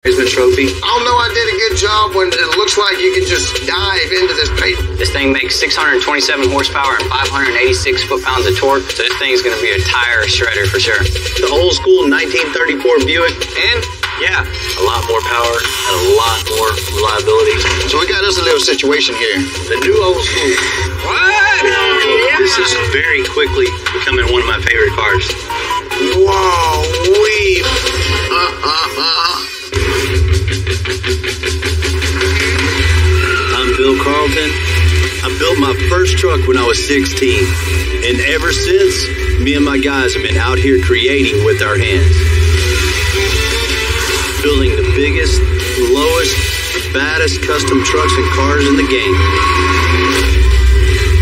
Trophy. I'll know I did a good job when it looks like you could just dive into this paper. This thing makes 627 horsepower and 586 foot-pounds of torque, so this thing's going to be a tire shredder for sure. The old school 1934 Buick, And, yeah, a lot more power and a lot more reliability. So we got us a little situation here. The new old school. what? This is very quickly becoming one of my favorite cars. Whoa, wee. I'm Bill Carlton. I built my first truck when I was 16. And ever since, me and my guys have been out here creating with our hands. Building the biggest, lowest, baddest custom trucks and cars in the game.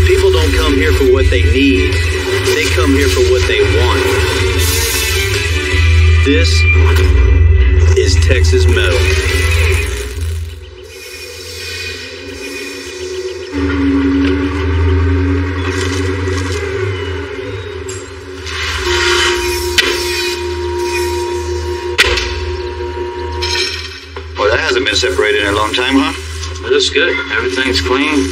People don't come here for what they need. They come here for what they want. This is Texas Metal. Well, that hasn't been separated in a long time, huh? It looks good. Everything's clean.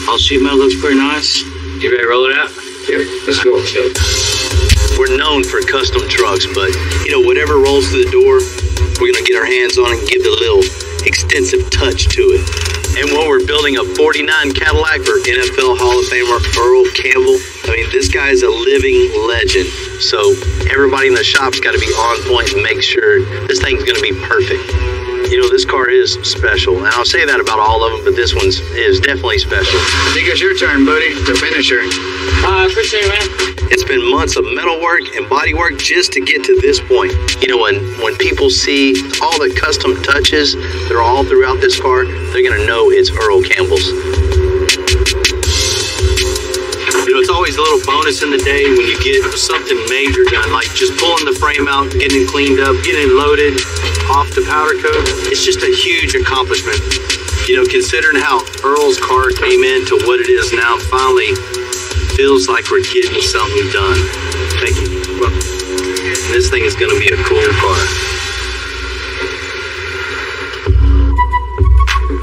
All sheet metal looks pretty nice. You ready to roll it out? Yeah, let's go. We're known for custom trucks, but, whatever rolls through the door, we're going to get our hands on it and give it a little extensive touch to it. And when we're building a 49 Cadillac for NFL Hall of Famer Earl Campbell, this guy is a living legend. So everybody in the shop's got to be on point and make sure this thing's going to be perfect. This car is special, and I'll say that about all of them, but this one's is definitely special. I think it's your turn, buddy, to finish her. I appreciate it, man. It's been months of metal work and body work just to get to this point. When people see all the custom touches that are all throughout this car, they're going to know it's Earl Campbell's. It's always a little bonus in the day when you get something major done, like just pulling the frame out, getting it cleaned up, getting it loaded off the powder coat. It's just a huge accomplishment. Considering how Earl's car came into what it is now, finally feels like we're getting something done. Thank you. This thing is going to be a cool car.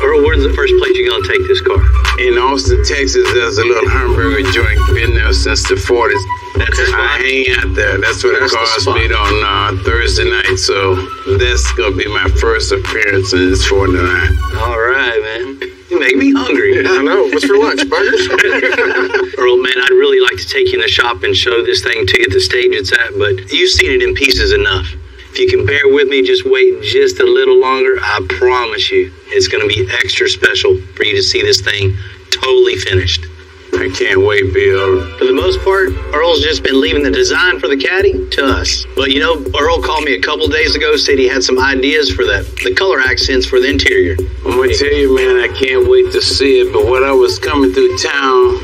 Earl, where's the first place you're going to take this car? In Austin, Texas, there's a little hamburger joint. Been there since the 40s. I hang out there. That's where the cars meet on Thursday night. So that's going to be my first appearance in this 49. All right, man. You make me hungry. I know. What's for lunch, burgers? Earl, man, I'd really like to take you in the shop and show this thing to you at the stage it's at, but you've seen it in pieces enough. If you can bear with me, just wait just a little longer, I promise you, it's going to be extra special for you to see this thing totally finished. I can't wait, Bill. For the most part, Earl's just been leaving the design for the Caddy to us. But Earl called me a couple days ago, said he had some ideas for the color accents for the interior. I'm going to tell you, man, I can't wait to see it. But when I was coming through town,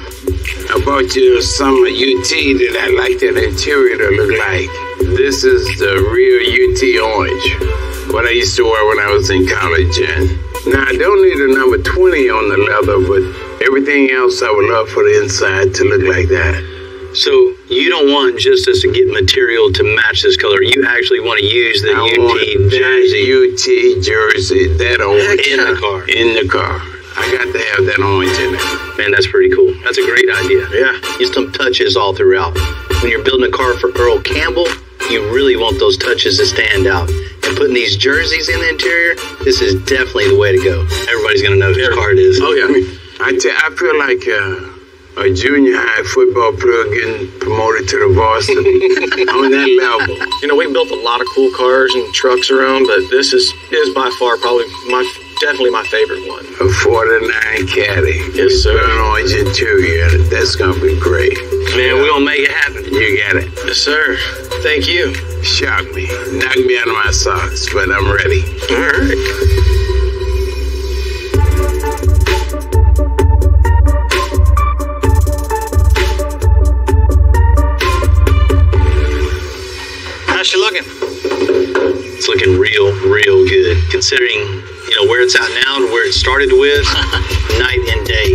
I bought you some UT that I like that interior to look like. This is the real UT orange, what I used to wear when I was in college. And now, I don't need a number 20 on the leather, but everything else I would love for the inside to look like that. So you don't want just us to get material to match this color. You actually want to use the UT jersey. UT jersey, that orange. In the car. In the car. I got to have that orange in it. Man, that's pretty cool. That's a great idea. Yeah. Just some touches all throughout. When you're building a car for Earl Campbell, you really want those touches to stand out. And putting these jerseys in the interior, this is definitely the way to go. Everybody's going to know whose car it is. Oh, yeah. I feel like a junior high football player getting promoted to the varsity on that level. We built a lot of cool cars and trucks around, but this is by far probably definitely my favorite one. A 49 Caddy. Yes, sir. An orange interior. That's going to be great. Man, we're going to make it happen. You got it. Yes, sir. Thank you. Shock me. Knock me out of my socks, but I'm ready. All right. How's she looking? It's looking real good. Considering, where it's at now and where it started with, night and day.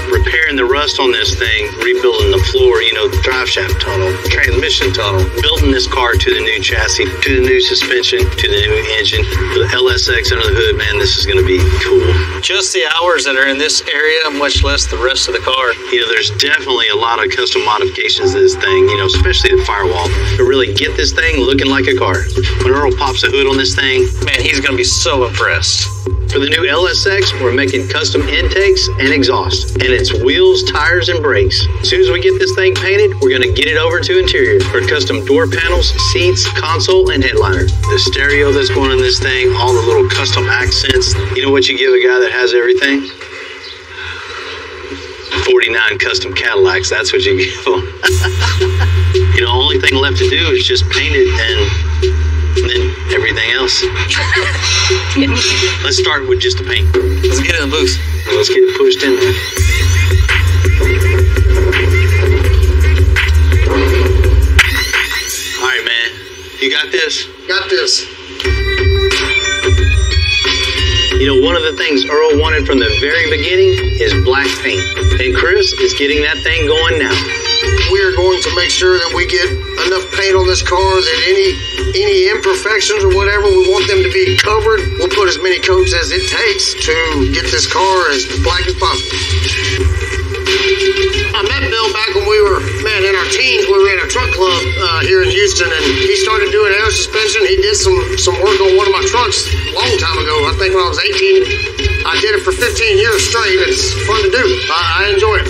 Repairing clearing the rust on this thing, rebuilding the floor, the drive shaft tunnel, transmission tunnel, building this car to the new chassis, to the new suspension, to the new engine, the LSX under the hood. Man, this is going to be cool. Just the hours that are in this area, much less the rest of the car. There's definitely a lot of custom modifications to this thing, especially the firewall, to really get this thing looking like a car. When Earl pops the hood on this thing, man, he's going to be so impressed. For the new LSX, we're making custom intakes and exhaust, and it's wheels, tires, and brakes. As soon as we get this thing painted, we're going to get it over to interior for custom door panels, seats, console, and headliner. The stereo that's going in this thing, all the little custom accents. You know what you give a guy that has everything? 49 custom Cadillacs, that's what you give them. The only thing left to do is just paint it and then everything else. Let's start with just the paint. Let's get in the booth. Let's get it pushed in there. All right, man. You got this? Got this. One of the things Earl wanted from the very beginning is black paint. And Chris is getting that thing going now. We are going to make sure that we get enough paint on this car that any imperfections or whatever, we want them to be covered. We'll put as many coats as it takes to get this car as black as possible. I met Bill back when we were, in our teens. We were in a truck club here in Houston, and he started doing air suspension. He did some work on one of my trucks a long time ago. I think when I was 18. I did it for 15 years straight. It's fun to do. I enjoy it.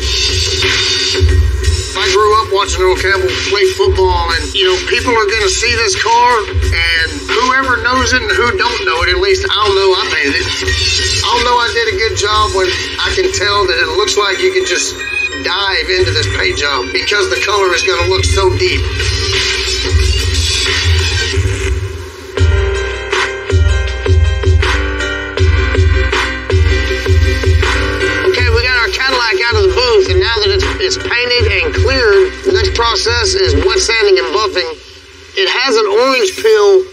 I grew up watching Earl Campbell play football, and, people are going to see this car, and whoever knows it and who don't know it, at least I'll know I painted it. I'll know I did a good job when I can tell that it looks like you can just dive into this paint job because the color is going to look so deep. Cadillac out of the booth, and now that it's painted and cleared, the next process is wet sanding and buffing. It has an orange peel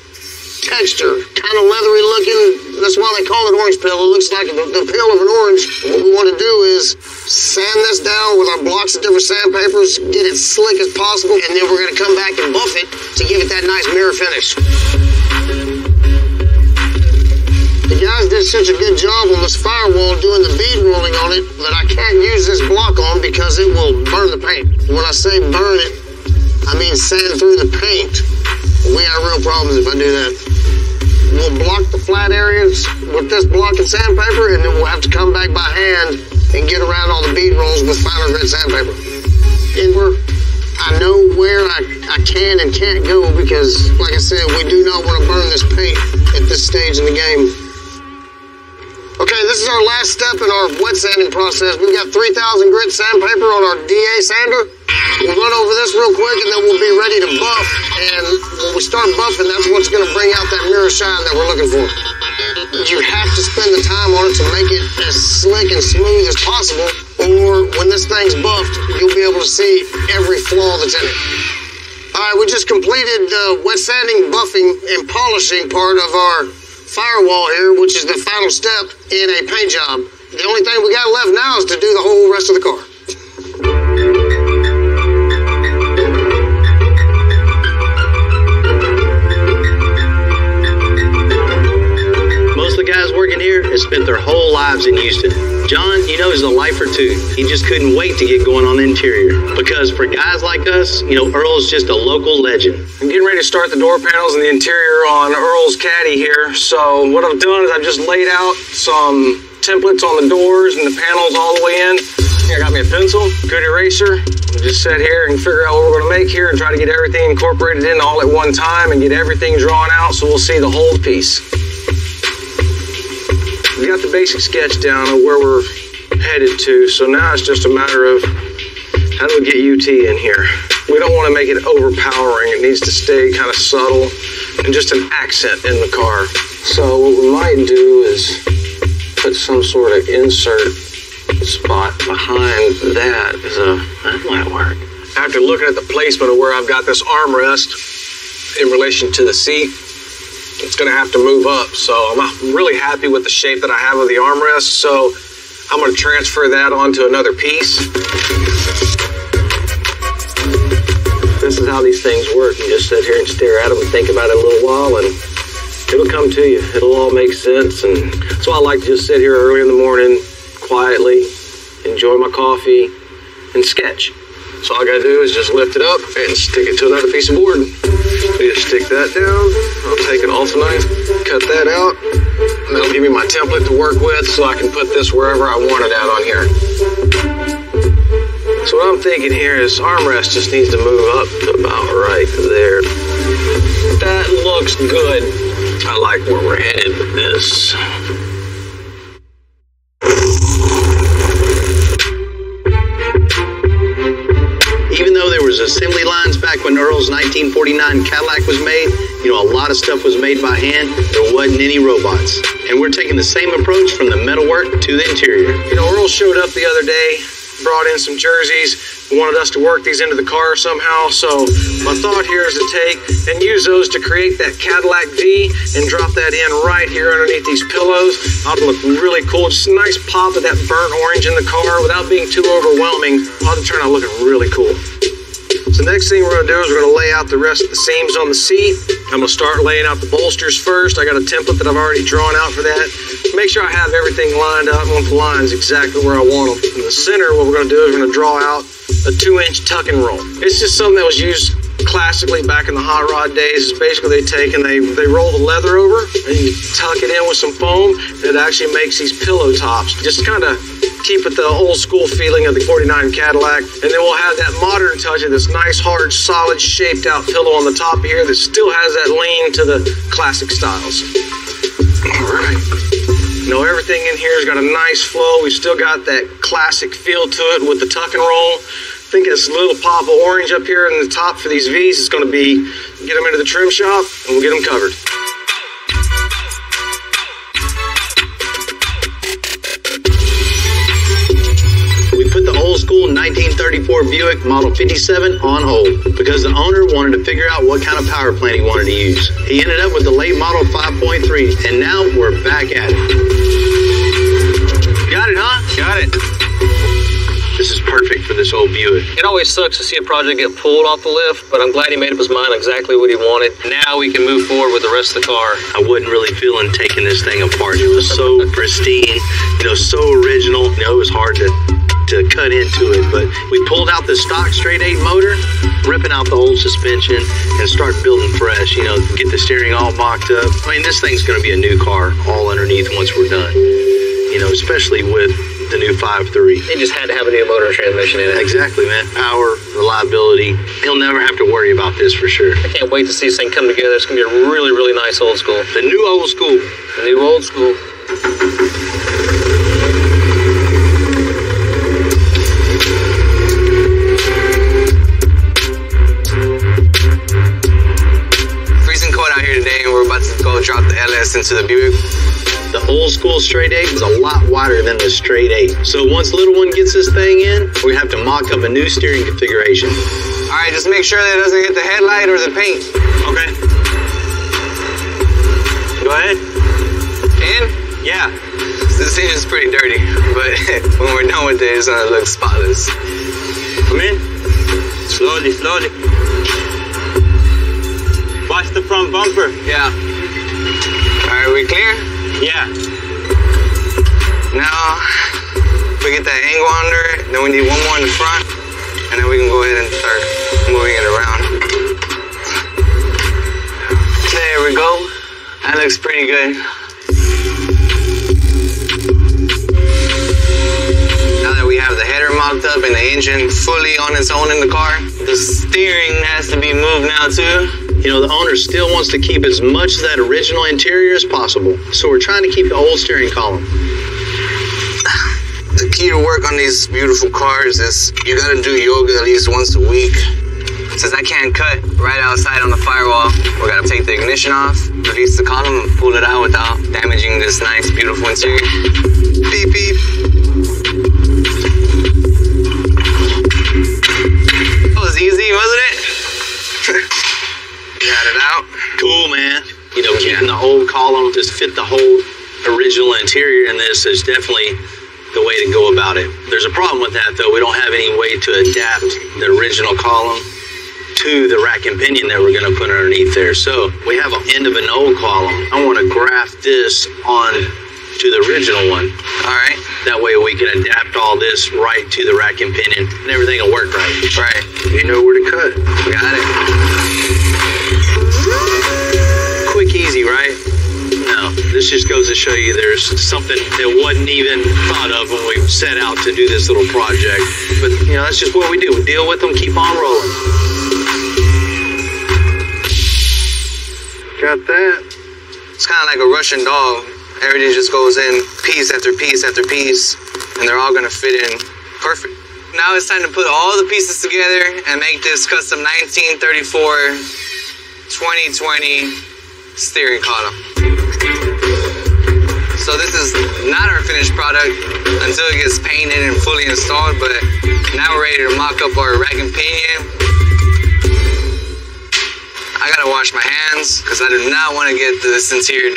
texture, kind of leathery looking. That's why they call it orange peel. It looks like the peel of an orange. What we want to do is sand this down with our blocks of different sandpapers, get it slick as possible, and then we're going to come back and buff it to give it that nice mirror finish. The guys did such a good job on this firewall doing the bead rolling on it that I can't use this block on because it will burn the paint. When I say burn it, I mean sand through the paint. We have real problems if I do that. We'll block the flat areas with this block and sandpaper, and then we'll have to come back by hand and get around all the bead rolls with finer grit sandpaper. And I know where I can and can't go because, like I said, we do not want to burn this paint at this stage in the game. Okay, this is our last step in our wet sanding process. We've got 3,000 grit sandpaper on our DA sander. We'll run over this real quick and then we'll be ready to buff. And when we start buffing, that's what's going to bring out that mirror shine that we're looking for. You have to spend the time on it to make it as slick and smooth as possible, or when this thing's buffed, you'll be able to see every flaw that's in it. All right, we just completed the wet sanding, buffing, and polishing part of our firewall here, which is the final step in a paint job. The only thing we got left now is to do the whole rest of the car. Most of the guys working here have spent their whole lives in Houston. John, is a lifer too. He just couldn't wait to get going on the interior. Because for guys like us, Earl's just a local legend. I'm getting ready to start the door panels and the interior on Earl's Caddy here. So what I've done is I've just laid out some templates on the doors and the panels all the way in. Here, I got me a pencil, good eraser. We'll just sit here and figure out what we're going to make here and try to get everything incorporated in all at one time and get everything drawn out so we'll see the whole piece. We got the basic sketch down of where we're headed to, so now it's just a matter of how do we get UT in here. We don't want to make it overpowering. It needs to stay kind of subtle and just an accent in the car. So what we might do is put some sort of insert spot behind that. That might work. After looking at the placement of where I've got this armrest in relation to the seat, it's going to have to move up. So I'm not really happy with the shape that I have of the armrest. So I'm going to transfer that onto another piece. This is how these things work. You just sit here and stare at them and think about it a little while, and it'll come to you. It'll all make sense. And so I like to just sit here early in the morning, quietly, enjoy my coffee, and sketch. So all I gotta do is just lift it up and stick it to another piece of board. So you just stick that down. I'll take an alpha knife, cut that out, and that'll give me my template to work with so I can put this wherever I want it at on here. So what I'm thinking here is armrest just needs to move up to about right there. That looks good. I like where we're headed with this. Even though there was assembly lines back when Earl's 1949 Cadillac was made, you know, a lot of stuff was made by hand. There wasn't any robots. And we're taking the same approach from the metalwork to the interior. You know, Earl showed up the other day, brought in some jerseys, wanted us to work these into the car somehow. So my thought here is to take and use those to create that Cadillac V and drop that in right here underneath these pillows. Ought to look really cool. Just a nice pop of that burnt orange in the car without being too overwhelming. Ought to turn out looking really cool. So next thing we're going to do is we're going to lay out the rest of the seams on the seat. I'm going to start laying out the bolsters first. I got a template that I've already drawn out for that. Make sure I have everything lined up. I want the lines exactly where I want them. In the center, what we're going to do is we're going to draw out a 2-inch tuck and roll. It's just something that was used classically back in the hot rod days. It's basically they take and they roll the leather over and you tuck it in with some foam, and it actually makes these pillow tops. Just kind of keep it the old school feeling of the 49 Cadillac, and then we'll have that modern touch of this nice, hard, solid, shaped out pillow on the top here that still has that lean to the classic styles. All right. You know, everything in here has got a nice flow. We've still got that classic feel to it with the tuck and roll. I think this little pop of orange up here in the top for these V's is going to be, get them into the trim shop, and we'll get them covered. We put the old school 1934 Buick Model 57 on hold because the owner wanted to figure out what kind of power plant he wanted to use. He ended up with the late Model 5.3, and now we're back at it. Got it, huh? Got it. This is perfect for this old Buick. It always sucks to see a project get pulled off the lift, but I'm glad he made up his mind exactly what he wanted. Now we can move forward with the rest of the car. I wasn't really feeling taking this thing apart. It was so pristine, you know, so original. You know, it was hard to cut into it, but we pulled out the stock straight 8 motor, ripping out the old suspension, and start building fresh, you know, get the steering all mocked up. I mean, this thing's going to be a new car all underneath once we're done, you know, especially with the new 5.3. He just had to have a new motor and transmission in it. Exactly, man. Power, reliability. He'll never have to worry about this for sure. I can't wait to see this thing come together. It's going to be a really, really nice old school. The new old school. The new old school. Freezing cold out here today, and we're about to go drop the LS into the Buick. The old school straight 8 is a lot wider than the straight 8. So once little one gets this thing in, we have to mock up a new steering configuration. All right, just make sure that it doesn't hit the headlight or the paint. Okay. Go ahead. In? Yeah. This engine's pretty dirty, but when we're done with it, it's gonna look spotless. Come in. Slowly, slowly. Watch the front bumper. Yeah. All right, we clear? Yeah. Now, if we get that angle under it, then we need one more in the front, and then we can go ahead and start moving it around. There we go. That looks pretty good. Now that we have the header mocked up and the engine fully on its own in the car, the steering has to be moved now too. You know, the owner still wants to keep as much of that original interior as possible. So we're trying to keep the old steering column. The key to work on these beautiful cars is you gotta do yoga at least once a week. Since I can't cut right outside on the firewall, we gotta take the ignition off, release the column, and pull it out without damaging this nice, beautiful interior. Beep, beep. That was easy, wasn't it? Got it out. Cool, man. You know, keeping the old column just fit the whole original interior in this is definitely the way to go about it. There's a problem with that, though. We don't have any way to adapt the original column to the rack and pinion that we're going to put underneath there. So we have an end of an old column. I want to graft this on to the original one. All right. That way we can adapt all this right to the rack and pinion, and everything will work right. Right. You know where to cut. Got it. Quick, easy, right? No, this just goes to show you there's something that wasn't even thought of when we set out to do this little project. But, you know, that's just what we do. We deal with them, keep on rolling. Got that. It's kind of like a Russian doll. Everything just goes in piece after piece after piece, and they're all gonna fit in perfect. Now it's time to put all the pieces together and make this custom 1934 2020 steering column. So this is not our finished product until it gets painted and fully installed, but now we're ready to mock up our rack and pinion. I gotta wash my hands because I do not want to get this interior.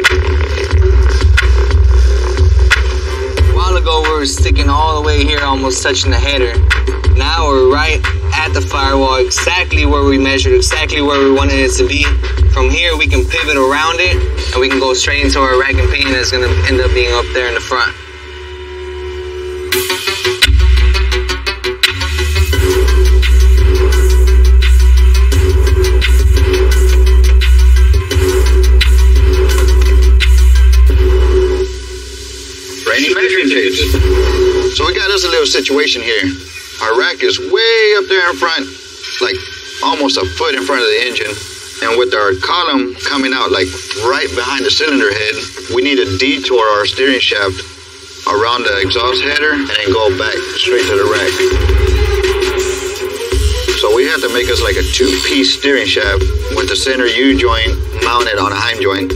A while ago we were sticking all the way here, almost touching the header. Now we're right at the firewall, exactly where we measured, exactly where we wanted it to be. From here we can pivot around it and we can go straight into our rack and pinion that's going to end up being up there in the front. So we got us a little situation here. Our rack is way up there in front, like almost a foot in front of the engine. And with our column coming out like right behind the cylinder head, we need to detour our steering shaft around the exhaust header and then go back straight to the rack. So we have to make us like a two-piece steering shaft with the center U-joint mounted on a heim joint.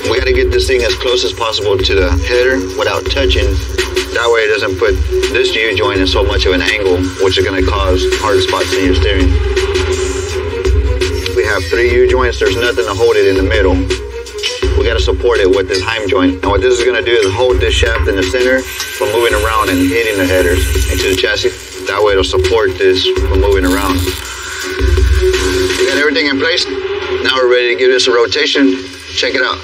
We got to get this thing as close as possible to the header without touching. That way it doesn't put this U-joint in so much of an angle, which is going to cause hard spots in your steering. We have 3 U-joints. There's nothing to hold it in the middle. We got to support it with this heim joint. And what this is going to do is hold this shaft in the center from moving around and hitting the headers into the chassis. That way it'll support this from moving around. We got everything in place. Now we're ready to give this a rotation. Check it out.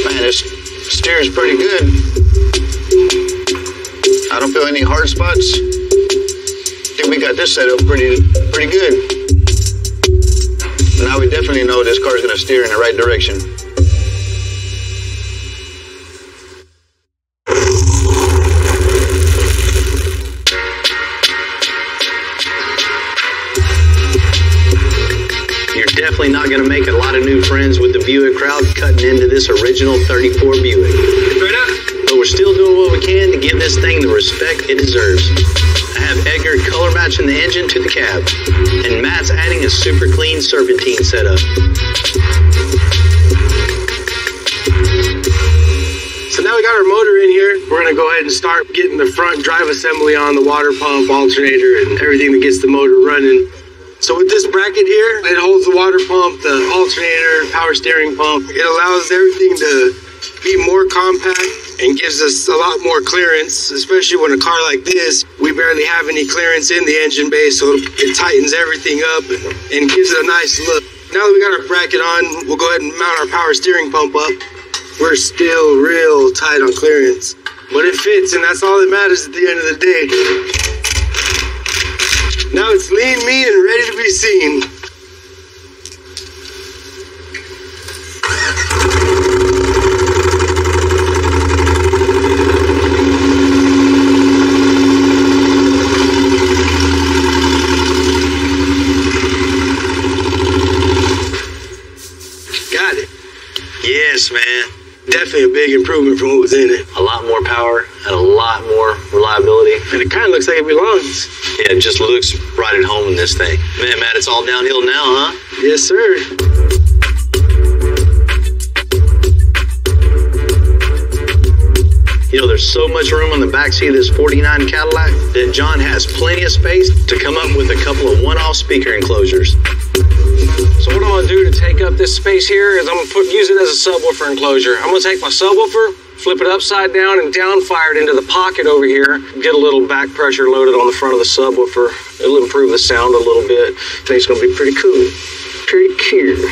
Man, this steers pretty good. I don't feel any hard spots. I think we got this set up pretty good. Now we definitely know this car is going to steer in the right direction. Definitely not going to make a lot of new friends with the Buick crowd cutting into this original 34 Buick. But we're still doing what we can to give this thing the respect it deserves. I have Edgar color matching the engine to the cab, and Matt's adding a super clean serpentine setup. So now we got our motor in here. We're going to go ahead and start getting the front drive assembly on, the water pump, alternator, and everything that gets the motor running. So with this bracket here, it holds the water pump, the alternator, power steering pump. It allows everything to be more compact and gives us a lot more clearance, especially when a car like this, we barely have any clearance in the engine bay, so it tightens everything up and gives it a nice look. Now that we got our bracket on, we'll go ahead and mount our power steering pump up. We're still real tight on clearance, but it fits, and that's all that matters at the end of the day. Now it's lean, mean, and ready to be seen. Got it. Yes, man. Definitely a big improvement from what was in it. A lot more power and a lot more reliability. And it kind of looks like it belongs. Yeah, it just looks right at home in this thing. Man, Matt, it's all downhill now, huh? Yes, sir. You know, there's so much room on the backseat of this 49 Cadillac that John has plenty of space to come up with a couple of one-off speaker enclosures. So what I'm gonna do to take up this space here is I'm gonna use it as a subwoofer enclosure. I'm gonna take my subwoofer, flip it upside down and downfire it into the pocket over here. Get a little back pressure loaded on the front of the subwoofer. It'll improve the sound a little bit. I think it's gonna be pretty cool. Pretty cool.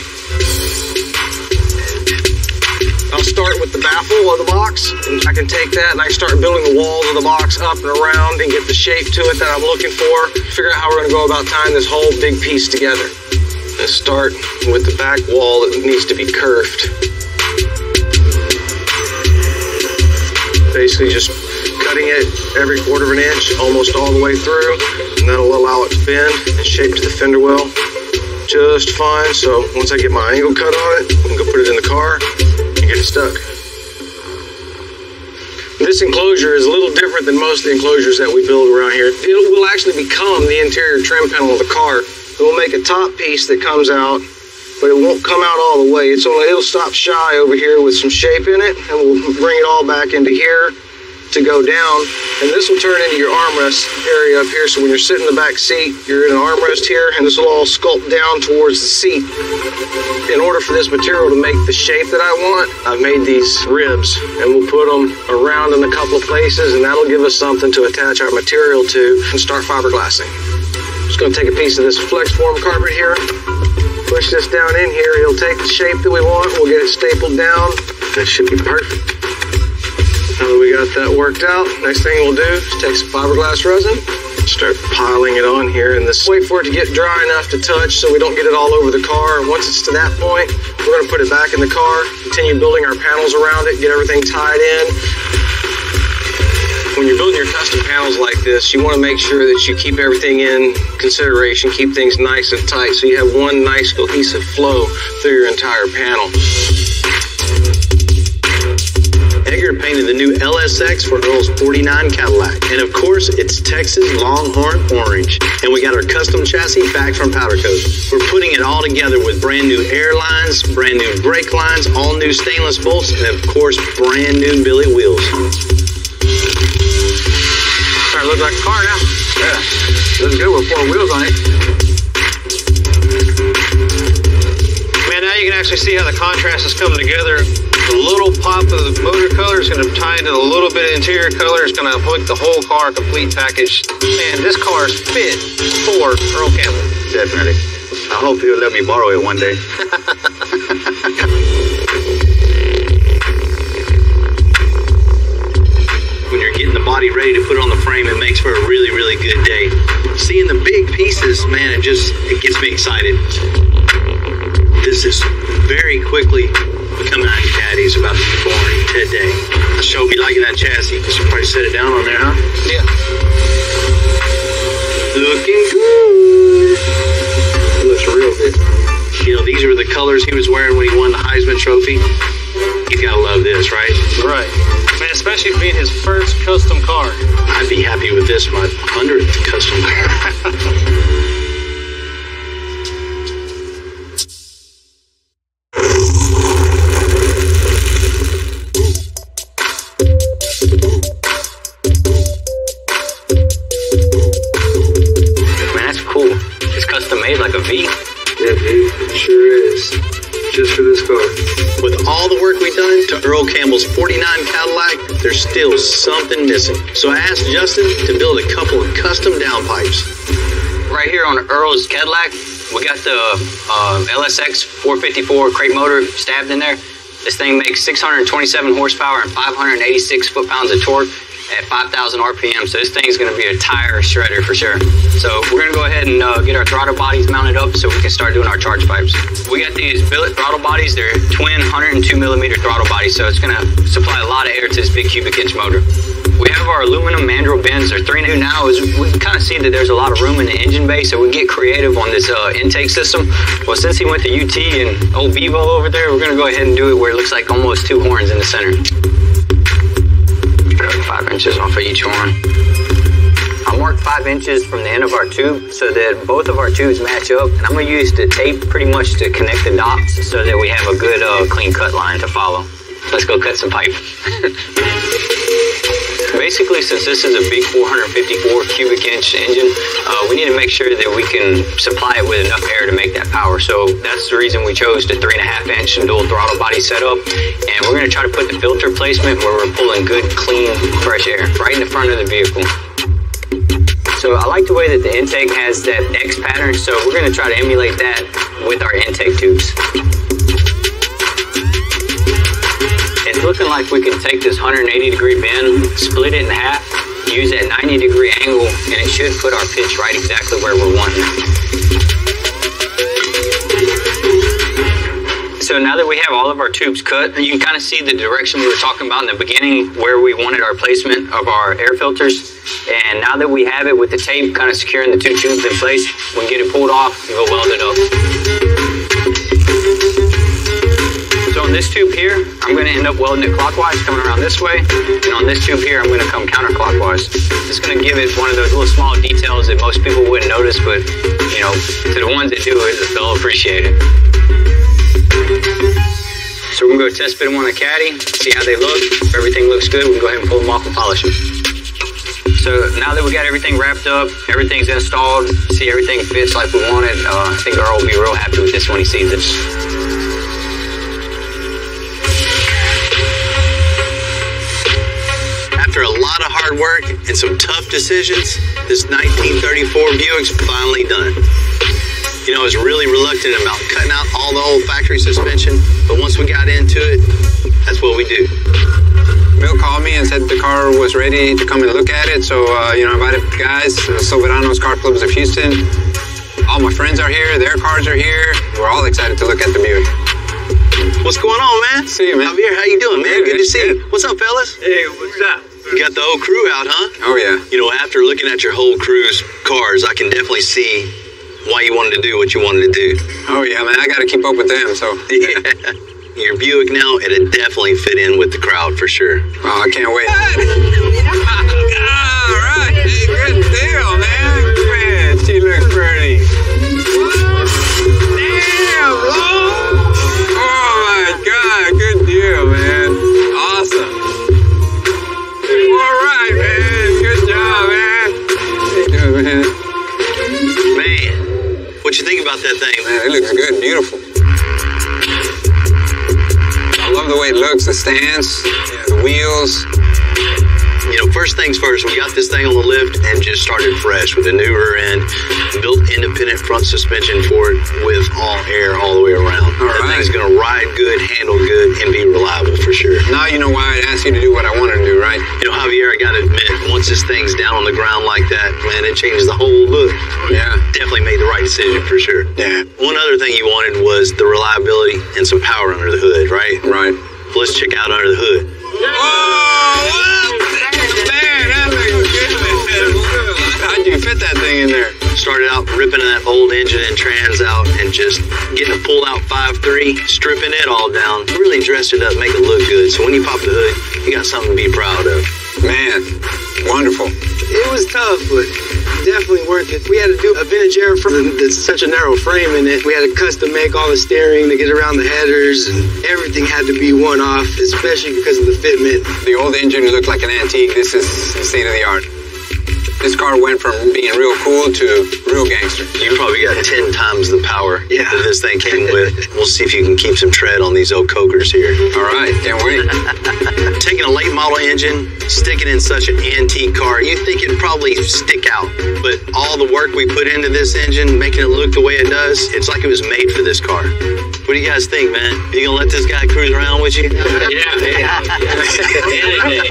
I'll start with the baffle of the box, and I can take that and I start building the walls of the box up and around and get the shape to it that I'm looking for. Figure out how we're gonna go about tying this whole big piece together. Let's start with the back wall that needs to be curved. Basically just cutting it every 1/4 inch, almost all the way through, and that'll allow it to bend and shape to the fender well just fine. So once I get my angle cut on it, I can go put it in the car and get it stuck. This enclosure is a little different than most of the enclosures that we build around here. It will actually become the interior trim panel of the car. It will make a top piece that comes out, but it won't come out all the way. It'll stop shy over here with some shape in it, and we'll bring it all back into here to go down. And this will turn into your armrest area up here. So when you're sitting in the back seat, you're in an armrest here, and this will all sculpt down towards the seat. In order for this material to make the shape that I want, I've made these ribs, and we'll put them around in a couple of places, and that'll give us something to attach our material to and start fiberglassing. Just gonna take a piece of this flex form carpet here, push this down in here. It'll take the shape that we want. We'll get it stapled down. That should be perfect. Now that we got that worked out, next thing we'll do is take some fiberglass resin, start piling it on here, and wait for it to get dry enough to touch so we don't get it all over the car. And once it's to that point, we're gonna put it back in the car, continue building our panels around it, get everything tied in. When you're building your custom panels like this, you want to make sure that you keep everything in consideration, keep things nice and tight so you have one nice cohesive flow through your entire panel. Edgar painted the new LSX for Earl's 49 Cadillac. And of course, it's Texas Longhorn Orange. And we got our custom chassis back from Powder Coat. We're putting it all together with brand new air lines, brand new brake lines, all new stainless bolts, and of course, brand new Billy wheels. Starting to look like a car now. Yeah, looks good with 4 wheels on it. Man, now you can actually see how the contrast is coming together. The little pop of the motor color is going to tie into a little bit of interior color. It's going to make the whole car a complete package. Man, this car is fit for Earl Campbell. Definitely. I hope he'll let me borrow it one day. When you're getting the body ready to put it on the frame, it makes for a really, really good day. Seeing the big pieces, man, it gets me excited. This is very quickly becoming Ivy Caddy's about to be born today. I sure be liking that chassis because you probably set it down on there, huh? Yeah. Looking good. It looks real good. You know, these are the colors he was wearing when he won the Heisman Trophy. You gotta love this, right? Right. Man, especially being his first custom car. I'd be happy with this, my 100th custom car. Like a V? Yeah, dude, it sure is. Just for this car. With all the work we've done to Earl Campbell's 49 Cadillac, there's still something missing. So I asked Justin to build a couple of custom downpipes. Right here on Earl's Cadillac, we got the LSX 454 crate motor stabbed in there. This thing makes 627 horsepower and 586 foot-pounds of torque at 5,000 RPM, so this thing is going to be a tire shredder for sure. So we're going to go ahead and get our throttle bodies mounted up so we can start doing our charge pipes. We got these billet throttle bodies. They're twin 102 millimeter throttle bodies, so it's going to supply a lot of air to this big cubic inch motor. We have our aluminum mandrel bends. They're 3 new now. We can kind of see that there's a lot of room in the engine bay, so we get creative on this intake system. Well, since he went to UT and old Bevo over there, we're going to go ahead and do it where it looks like almost 2 horns in the center. 5 inches off of each horn. I marked 5 inches from the end of our tube so that both of our tubes match up, and I'm going to use the tape pretty much to connect the dots so that we have a good clean cut line to follow. Let's go cut some pipe. Basically, since this is a big 454 cubic inch engine, we need to make sure that we can supply it with enough air to make that power. So that's the reason we chose the 3.5 inch dual throttle body setup. And we're going to try to put the filter placement where we're pulling good, clean, fresh air right in the front of the vehicle. So I like the way that the intake has that X pattern, so we're going to try to emulate that with our intake tubes. It's looking like we can take this 180-degree bend, split it in half, use that 90-degree angle, and it should put our pitch right exactly where we're wanting it. So now that we have all of our tubes cut, you can kind of see the direction we were talking about in the beginning where we wanted our placement of our air filters. And now that we have it with the tape kind of securing the two tubes in place, we can get it pulled off and we'll weld it up. So on this tube here, I'm going to end up welding it clockwise, coming around this way. And on this tube here, I'm going to come counterclockwise. It's going to give it one of those little small details that most people wouldn't notice, but, you know, to the ones that do it, they'll appreciate it. So we're going to go test fit them on the Caddy, see how they look. If everything looks good, we can go ahead and pull them off and polish them. So now that we got everything wrapped up, everything's installed, see everything fits like we wanted, I think Earl will be real happy with this when he sees it. After a lot of hard work and some tough decisions, this 1934 Buick's finally done. You know, I was really reluctant about cutting out all the old factory suspension, but once we got into it, that's what we do. Bill called me and said the car was ready to come and look at it, so I invited the guys, Silveranos Car Clubs of Houston. All my friends are here, their cars are here. We're all excited to look at the Buick. What's going on, man? See you, man. Javier, how you doing, man? Good to see you. What's up, fellas? Hey, what's up? You got the whole crew out, huh? Oh, yeah. You know, after looking at your whole crew's cars, I can definitely see why you wanted to do what you wanted to do. Oh, yeah, man. I got to keep up with them, so. Yeah. Your Buick now, it'd definitely fit in with the crowd for sure. Oh, I can't wait. All right. Hey, good deal, man. Man, she looks pretty. Damn, bro. Oh, my God. Good deal, man. Awesome. All right, man. Good job, man. How you doing, man? Man, what you think about that thing? Man, it looks good. Beautiful. I love the way it looks, the stance, the wheels. You know, first things first, we got this thing on the lift and just started fresh with a new rear end, built independent front suspension for it with all air all the way around. That thing's gonna ride good, handle good, and be reliable for sure. Now you know why I asked you to do what I wanted to do, right? You know, Javier, I gotta admit, once this thing's down on the ground like that, man, it changes the whole look. Yeah. Definitely made the right decision for sure. Yeah. One other thing you wanted was the reliability and some power under the hood, right? Right. Let's check out under the hood. How'd you fit that thing in there? Started out ripping that old engine and trans out and just getting a pull-out 5.3, stripping it all down, really dressed it up, make it look good. So when you pop the hood, you got something to be proud of. Man, wonderful. It was tough, but definitely worth it. We had to do a vintage era frame that's such a narrow frame in it. We had to custom make all the steering to get around the headers, and everything had to be one-off, especially because of the fitment. The old engine looked like an antique. This is state of the art. This car went from being real cool to real gangster. You probably got 10 times the power that this thing came with. We'll see if you can keep some tread on these old cokers here. All right, can't wait. Taking a late model engine, sticking in such an antique car, you'd think it'd probably stick out. But all the work we put into this engine, making it look the way it does, it's like it was made for this car. What do you guys think, man? You gonna let this guy cruise around with you? Yeah.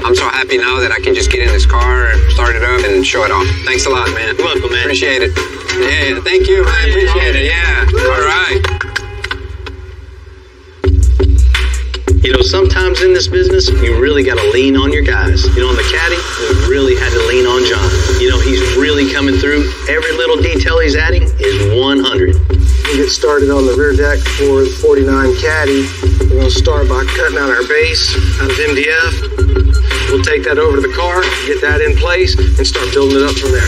I'm so happy now that I can just get in this car, start it up, and show it off. Thanks a lot, man. You're welcome, man. Appreciate it. Yeah, thank you, man. Appreciate it. Yeah. All right. You know, sometimes in this business, you really got to lean on your guys. You know, on the Caddy, we really had to lean on John. You know, he's really coming through. Every little detail he's adding is 100. We get started on the rear deck for the 49 Caddy. We're going to start by cutting out our base out of MDF. We'll take that over to the car, get that in place, and start building it up from there.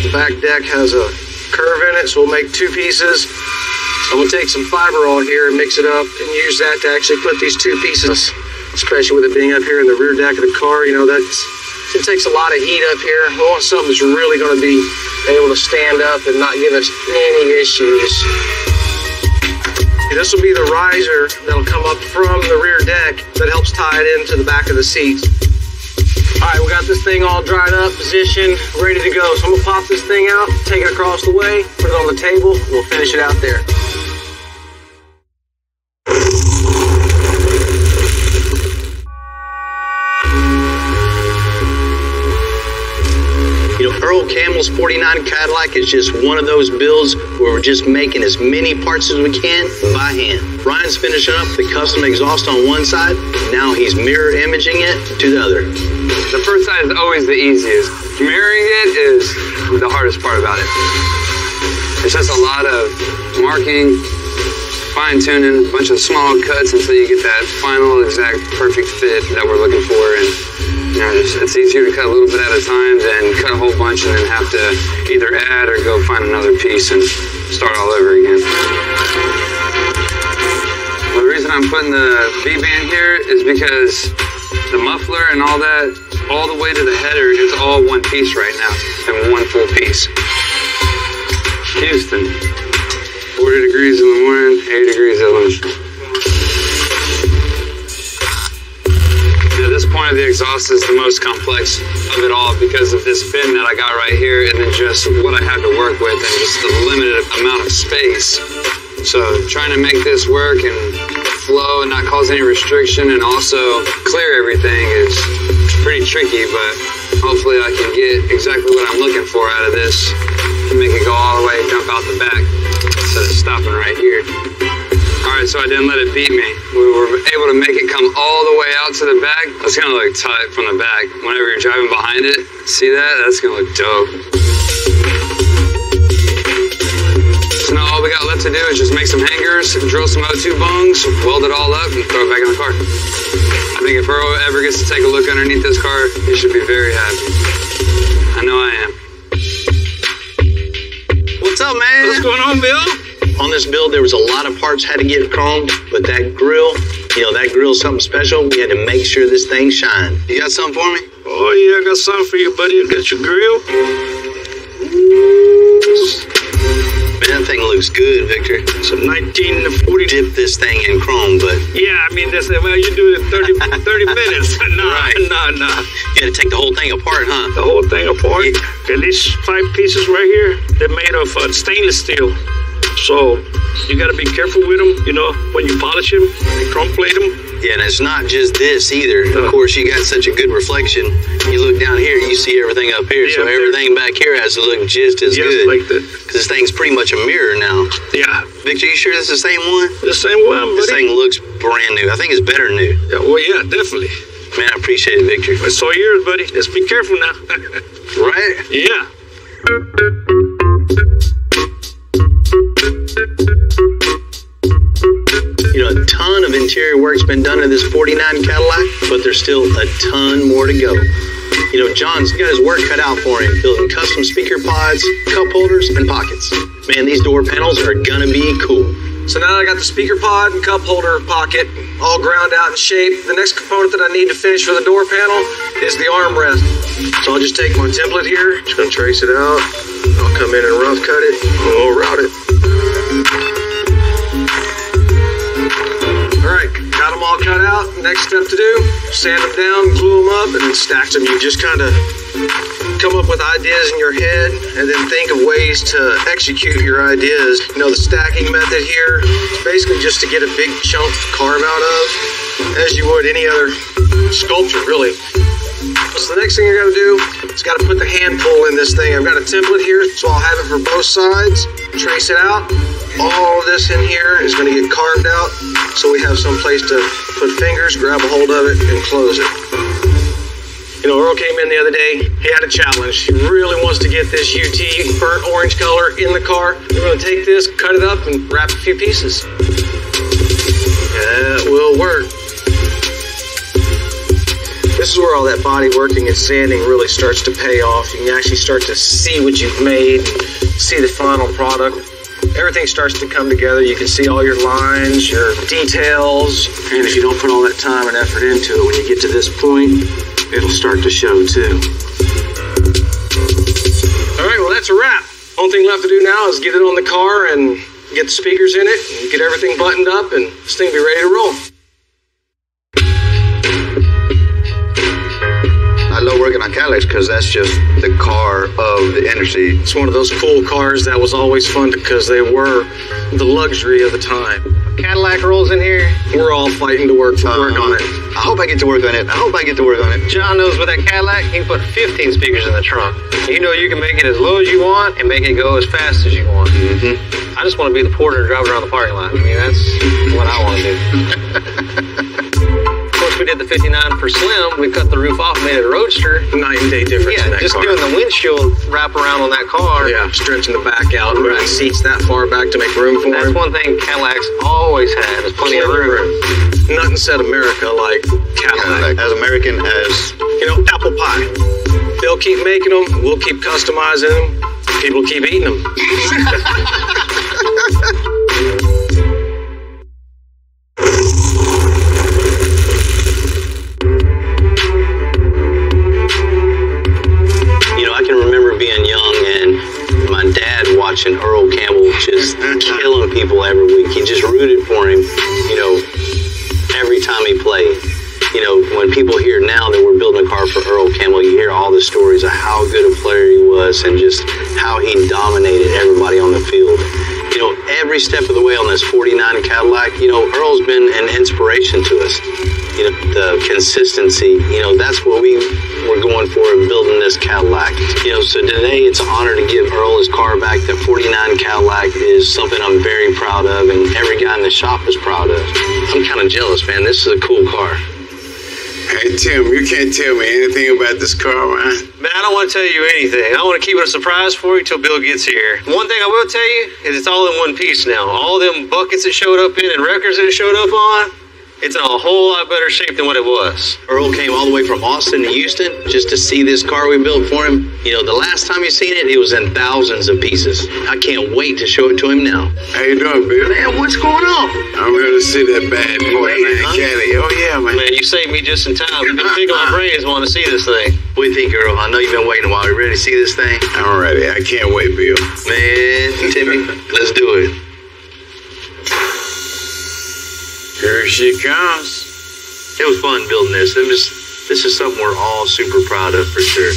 The back deck has a curve in it, so we'll make two pieces. I'm going to take some fiberall here and mix it up and use that to actually put these two pieces, especially with it being up here in the rear deck of the car. You know, that's It takes a lot of heat up here. We want something that's really going to be able to stand up and not give us any issues. This will be the riser that'll come up from the rear deck that helps tie it into the back of the seats. All right, we got this thing all dried up, positioned, ready to go. So I'm gonna pop this thing out, take it across the way, put it on the table, we'll finish it out there. You know, Earl Campbell's 49 Cadillac is just one of those builds where we're just making as many parts as we can by hand. Ryan's finishing up the custom exhaust on one side. Now he's mirror imaging it to the other. The first side is always the easiest. Mirroring it is the hardest part about it. It's just a lot of marking, fine-tuning, a bunch of small cuts until you get that final exact perfect fit that we're looking for. And you know, it's easier to cut a little bit at a time than cut a whole bunch and then have to either add or go find another piece and start all over again. Well, the reason I'm putting the V-band here is because the muffler and all that, all the way to the header, is all one piece right now and one full piece. Houston, 40 degrees in the morning, 80 degrees at lunch. This point of the exhaust is the most complex of it all because of this bin that I got right here and then just what I have to work with and just the limited amount of space. So trying to make this work and flow and not cause any restriction and also clear everything is pretty tricky, but hopefully I can get exactly what I'm looking for out of this and make it go all the way and dump out the back instead of stopping right here. Alright, so I didn't let it beat me. We were able to make it come all the way out to the back. That's gonna look tight from the back. Whenever you're driving behind it, see that? That's gonna look dope. So now all we got left to do is just make some hangers, drill some O2 bungs, weld it all up, and throw it back in the car. I think if Earl ever gets to take a look underneath this car, he should be very happy. I know I am. What's up, man? What's going on, Bill? On this build, there was a lot of parts had to get chromed, but that grill, you know, that grill's something special. We had to make sure this thing shined. You got something for me? Oh, yeah, I got something for you, buddy. I got your grill. Man, that thing looks good, Victor. It's a 1940. Dip this thing in chrome, but... Yeah, I mean, that's it. Well, you do it in 30 minutes. Nah. You had to take the whole thing apart, huh? The whole thing apart. Yeah. Okay, these 5 pieces right here, they're made of stainless steel. So you got to be careful with them, you know, when you polish them, you chrome plate them. Yeah, and it's not just this either. Of course, you got such a good reflection. You look down here, you see everything up here, so everything back here has to look just as good. Like that. Because this thing's pretty much a mirror now. Yeah. Victor, you sure this is the same one? The same one, buddy. This thing looks brand new. I think it's better new. Yeah, well, yeah, definitely. Man, I appreciate it, Victor. It's all yours, buddy. Let's be careful now. Right? Yeah. You know, a ton of interior work's been done to this 49 Cadillac, but there's still a ton more to go. You know, John's got his work cut out for him, building custom speaker pods, cup holders, and pockets. Man, these door panels are gonna be cool. So now I got the speaker pod and cup holder pocket all ground out in shape. The next component that I need to finish for the door panel is the armrest. So I'll just take my template here, just gonna trace it out. I'll come in and rough cut it, and we'll route it. All right, got them all cut out. Next step to do, sand them down, glue them up, and then stack them. You just kind of come up with ideas in your head and then think of ways to execute your ideas. You know, the stacking method here is basically just to get a big chunk to carve out of, as you would any other sculpture, really. So the next thing you're gonna do is gotta put the hand pull in this thing. I've got a template here, so I'll have it for both sides. Trace it out. All of this in here is gonna get carved out, so we have some place to put fingers, grab a hold of it, and close it. You know, Earl came in the other day, he had a challenge. He really wants to get this UT burnt orange color in the car. We're gonna take this, cut it up, and wrap a few pieces. That will work. This is where all that body working and sanding really starts to pay off. You can actually start to see what you've made, see the final product. Everything starts to come together. You can see all your lines, your details, and if you don't put all that time and effort into it, when you get to this point, it'll start to show too. All right, well, that's a wrap. Only thing left to do now is get it on the car and get the speakers in it and get everything buttoned up, and this thing be ready to roll. I love working on Cadillacs because that's just the car of the industry. It's one of those cool cars that was always fun because they were the luxury of the time. Cadillac rolls in here. We're all fighting to work on it. I hope I get to work on it. John knows with that Cadillac, he can put 15 speakers in the trunk. You know you can make it as low as you want and make it go as fast as you want. I just want to be the porter and drive around the parking lot. I mean, that's what I want to do. Of course, we did the 59 for Slim. We cut the roof off, made it a Roadster. Night and day difference in that just car. doing the windshield wrap around on that car. Yeah, stretching the back out, moving the seats that far back to make room for That's him. one thing Cadillacs always had, is plenty of room. Nothing said America like Cadillac. As American as... You know, apple pie. They'll keep making them. We'll keep customizing them. People keep eating them. You know, I can remember being young and my dad watching Earl Campbell just killing people every week. He just rooted for him, you know, every time he played. You know, when people hear now that we're building a car for Earl Campbell, you hear all the stories of how good a player he was and just how he dominated everybody on the field. You know, every step of the way on this 49 Cadillac, you know, Earl's been an inspiration to us. You know, the consistency, you know, that's what we were going for in building this Cadillac. You know, so today it's an honor to give Earl his car back. The 49 Cadillac is something I'm very proud of, and every guy in the shop is proud of. I'm kind of jealous, man. This is a cool car. Hey, Tim, you can't tell me anything about this car, man. Man, I don't want to tell you anything. I want to keep it a surprise for you till Bill gets here. One thing I will tell you is it's all in one piece now. All them buckets it showed up in and records that it showed up on, it's in a whole lot better shape than what it was. Earl came all the way from Austin to Houston just to see this car we built for him. You know, the last time you seen it, it was in thousands of pieces. I can't wait to show it to him now. How you doing, Bill? Man, what's going on? I'm here to see that bad boy, Caddy. Oh, yeah, man. Man, you saved me just in time. You've been picking my brains wanting to see this thing. What do you think, Earl? I know you've been waiting a while. You ready to see this thing? I'm ready. I can't wait, Bill. Man, Timmy, let's do it. Here she comes. It was fun building this. This is something we're all super proud of for sure.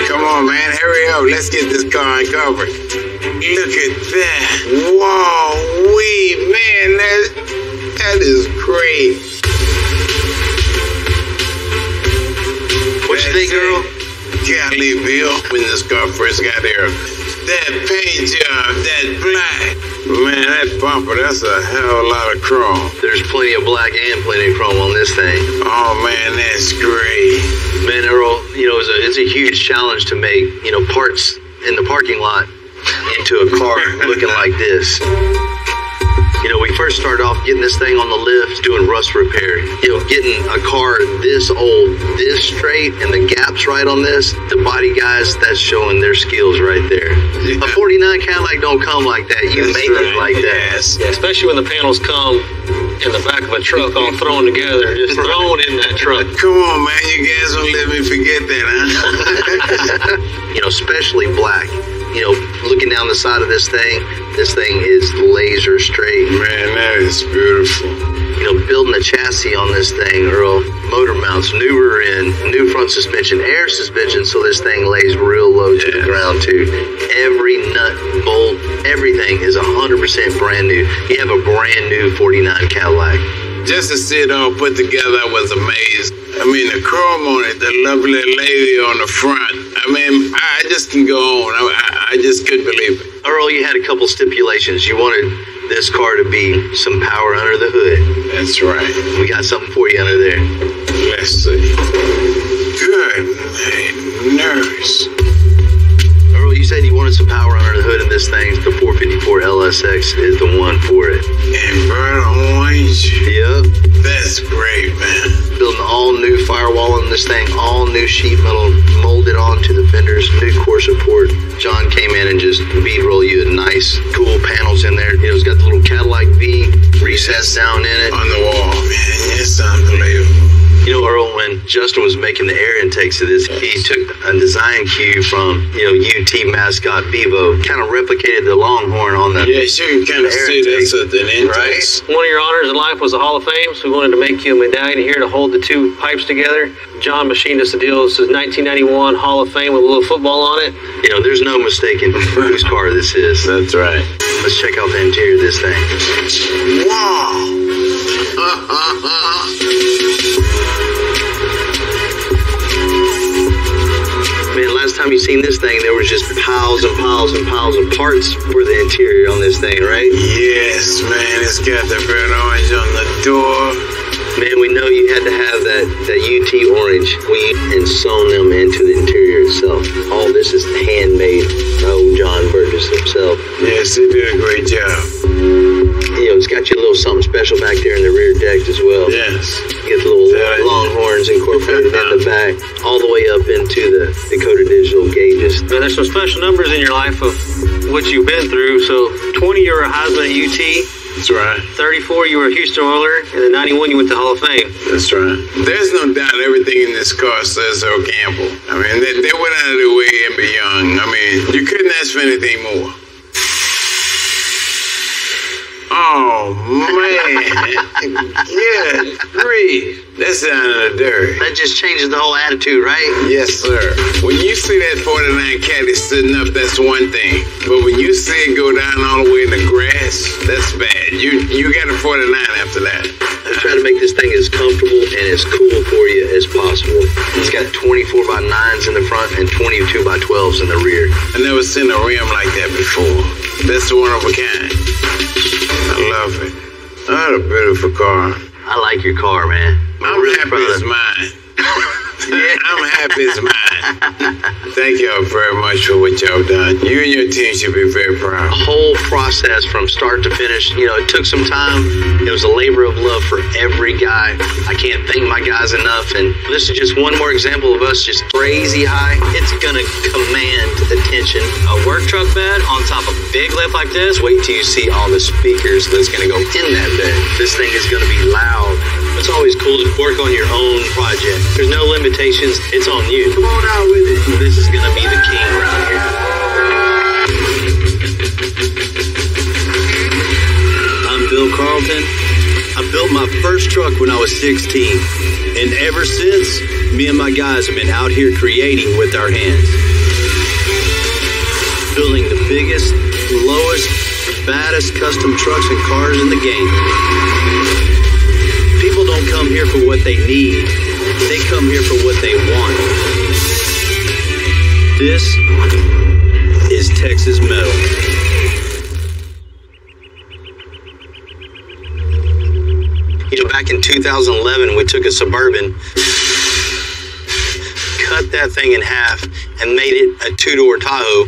Come on, man. Hurry up. Let's get this car uncovered. Look at that. Whoa, man. That is great. What you think, Earl? Golly, Bill, when this car first got here, that paint job, that black. Man, that bumper, that's a hell of a lot of chrome. There's plenty of black and plenty of chrome on this thing. Oh, man, that's great. Man, Earl, you know, it's a huge challenge to make, you know, parts in the parking lot into a car looking like this. You know, we first started off getting this thing on the lift, doing rust repair. You know, getting a car this old, this straight, and the gaps right on this, the body guys, that's showing their skills right there. A 49 Cadillac don't come like that. You make it like that. Yes. Yeah, especially when the panels come in the back of a truck all thrown together, just thrown in that truck. Come on, man. You guys don't let me forget that, huh? You know, especially black. You know, looking down the side of this thing is laser straight. Man, that is beautiful. You know, building a chassis on this thing, Earl, motor mounts, new rear end, new front suspension, air suspension, so this thing lays real low to the ground too. Every nut, bolt, everything is 100% brand new. You have a brand new 49 Cadillac. Just to see it all put together, I was amazed. I mean, the chrome on it, the lovely lady on the front. I mean, I just can go on. I just couldn't believe it. Earl, you had a couple stipulations. You wanted this car to be some power under the hood. That's right. We got something for you under there. Let's see. Good nurse. Earl, you said you wanted some power under the hood in this thing. The 454 LSX is the one for it. And burnt orange. Yep. That's great, man. Building all new firewall in this thing, all new sheet metal molded onto the fenders, new core support. John came in and just bead roll you a nice, cool panels in there. You know, it's got the little Cadillac V recessed down in it. On the wall, man. It's unbelievable. You know, Earl, when Justin was making the air intakes of this, he took a design cue from, UT mascot Bevo, kind of replicated the Longhorn on the Yeah, sure, you kind of see that's an intakes. One of your honors in life was the Hall of Fame, so we wanted to make you a medallion here to hold the two pipes together. John machined us a deal. This is 1991 Hall of Fame with a little football on it. There's no mistaking whose car this is. That's right. Let's check out the interior of this thing. Wow. Man, last time you seen this thing, there was just piles and piles and piles of parts for the interior on this thing, right? Yes, man, it's got the burnt orange on the door. Man, we know you had to have that UT orange and sewn them into the interior itself. All this is handmade by old John Burgess himself. Yes, they did a great job. It's got you a little something special back there in the rear deck as well. Yes. You get the little Longhorns incorporated in the back, all the way up into the Dakota Digital gauges. Now, there's some special numbers in your life of what you've been through. So 20, you were a Heisman at UT. That's right. 34, you were a Houston Oiler, and then 91, you went to Hall of Fame. That's right. There's no doubt everything in this car says Earl Campbell. I mean, they went out of their way and beyond. I mean, you couldn't ask for anything more. Oh, man. Yeah, breathe. That's down in the dirt. That just changes the whole attitude, right? Yes, sir. When you see that 49 Caddy sitting up, that's one thing. But when you see it go down all the way in the grass, that's bad. You got a 49 after that. I try to make this thing as comfortable and as cool for you as possible. It's got 24x9s in the front and 22x12s in the rear. I never seen a rim like that before. That's one of a kind. I love it. What a beautiful car. I like your car, man. I'm really happy it's mine. I'm happy it's mine. Thank y'all very much for what y'all done. You and your team should be very proud. The whole process from start to finish, it took some time. It was a labor of love for every guy. I can't thank my guys enough. And this is just one more example of us just crazy high. It's gonna command attention. A work truck bed on top of a big lift like this. Wait till you see all the speakers that's gonna go in that bed. This thing is gonna be loud. It's always cool to work on your own project. There's no limitations. It's on you. Come on out with it. This is gonna be the king around here. I'm Bill Carlton. I built my first truck when I was 16. And ever since, me and my guys have been out here creating with our hands. Building the biggest, lowest, baddest custom trucks and cars in the game. People don't come here for what they need. They come here for what they want. This is Texas Metal. Back in 2011, we took a Suburban, cut that thing in half, and made it a two-door Tahoe.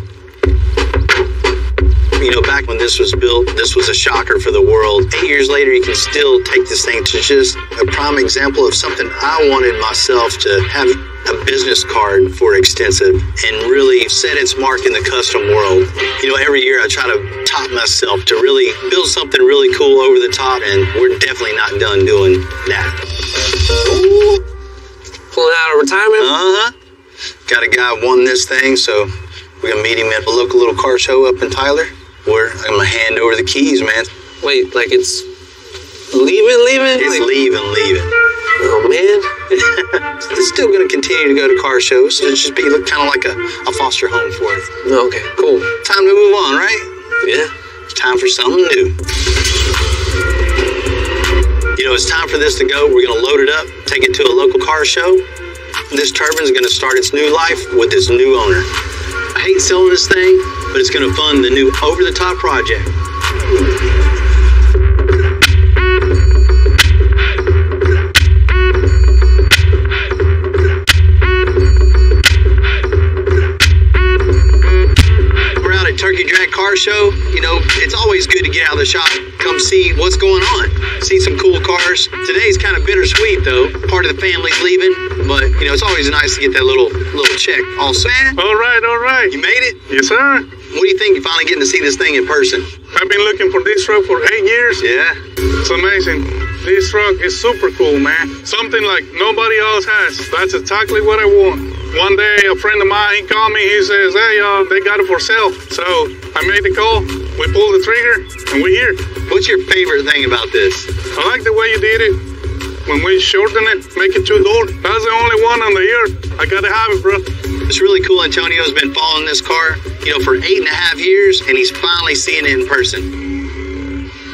Back when this was built, this was a shocker for the world. 8 years later, you can still take this thing to just a prime example of something I wanted myself to have a business card for Extensive and really set its mark in the custom world. Every year I try to top myself to really build something really cool over the top, and we're definitely not done doing that. Ooh. Pulling out of retirement? Got a guy won this thing, so we're gonna meet him at a local little car show up in Tyler, where I'm gonna hand over the keys, man. Wait, like it's leaving? It's leaving. Oh, man. It's still going to continue to go to car shows. It'll just be kind of like a foster home for it. Okay, cool. Time to move on, right? Yeah. It's time for something new. It's time for this to go. We're going to load it up, take it to a local car show. This turbine is going to start its new life with its new owner. I hate selling this thing, but it's going to fund the new over-the-top project. Turkey Drag Car Show, it's always good to get out of the shop, come see what's going on, see some cool cars. Today's kind of bittersweet though. Part of the family's leaving, but it's always nice to get that little check also. All right. You made it? Yes, sir. What do you think? You finally getting to see this thing in person? I've been looking for this truck for 8 years. Yeah. It's amazing. This truck is super cool, man. Something like nobody else has. That's exactly what I want. One day, a friend of mine, he called me, he says, hey, they got it for sale. So I made the call, we pulled the trigger, and we're here. What's your favorite thing about this? I like the way you did it. When we shorten it, make it 2-door. That's the only one on the earth. I gotta have it, bro. It's really cool. Antonio's been following this car, for 8.5 years, and he's finally seeing it in person.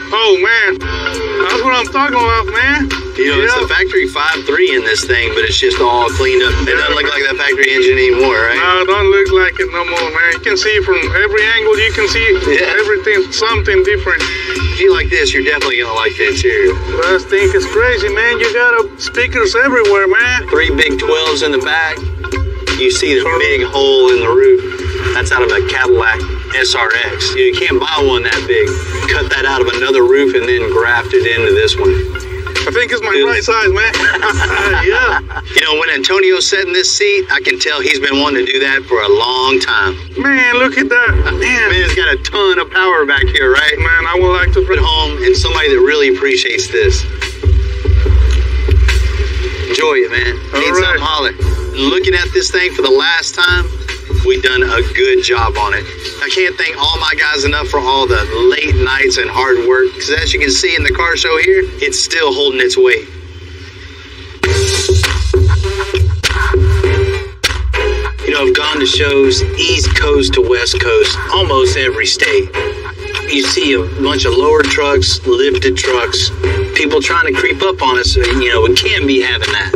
Oh, man. That's what I'm talking about, man. It's the factory 5.3 in this thing, but it's just all cleaned up. It doesn't look like that factory engine anymore, right? No, it don't look like it no more, man. You can see it from every angle. You can see everything, something different. If you like this, you're definitely going to like the interior. I think it's crazy, man. You got speakers everywhere, man. 3 big 12s in the back. You see the big hole in the roof. That's out of a Cadillac SRX. You can't buy one that big. Cut that out of another roof and then graft it into this one. I think it's my right size, man. Yeah. When Antonio's sat in this seat, I can tell he's been wanting to do that for a long time. Man, look at that. Man, it's got a ton of power back here, right? Man, I would like to put home and somebody that really appreciates this. Enjoy it, man. Need something, holler. Looking at this thing for the last time, we've done a good job on it. I can't thank all my guys enough for all the late nights and hard work, because as you can see in the car show here, it's still holding its weight. I've gone to shows East Coast to West Coast, almost every state. You see a bunch of lowered trucks, lifted trucks, people trying to creep up on us. We can't be having that.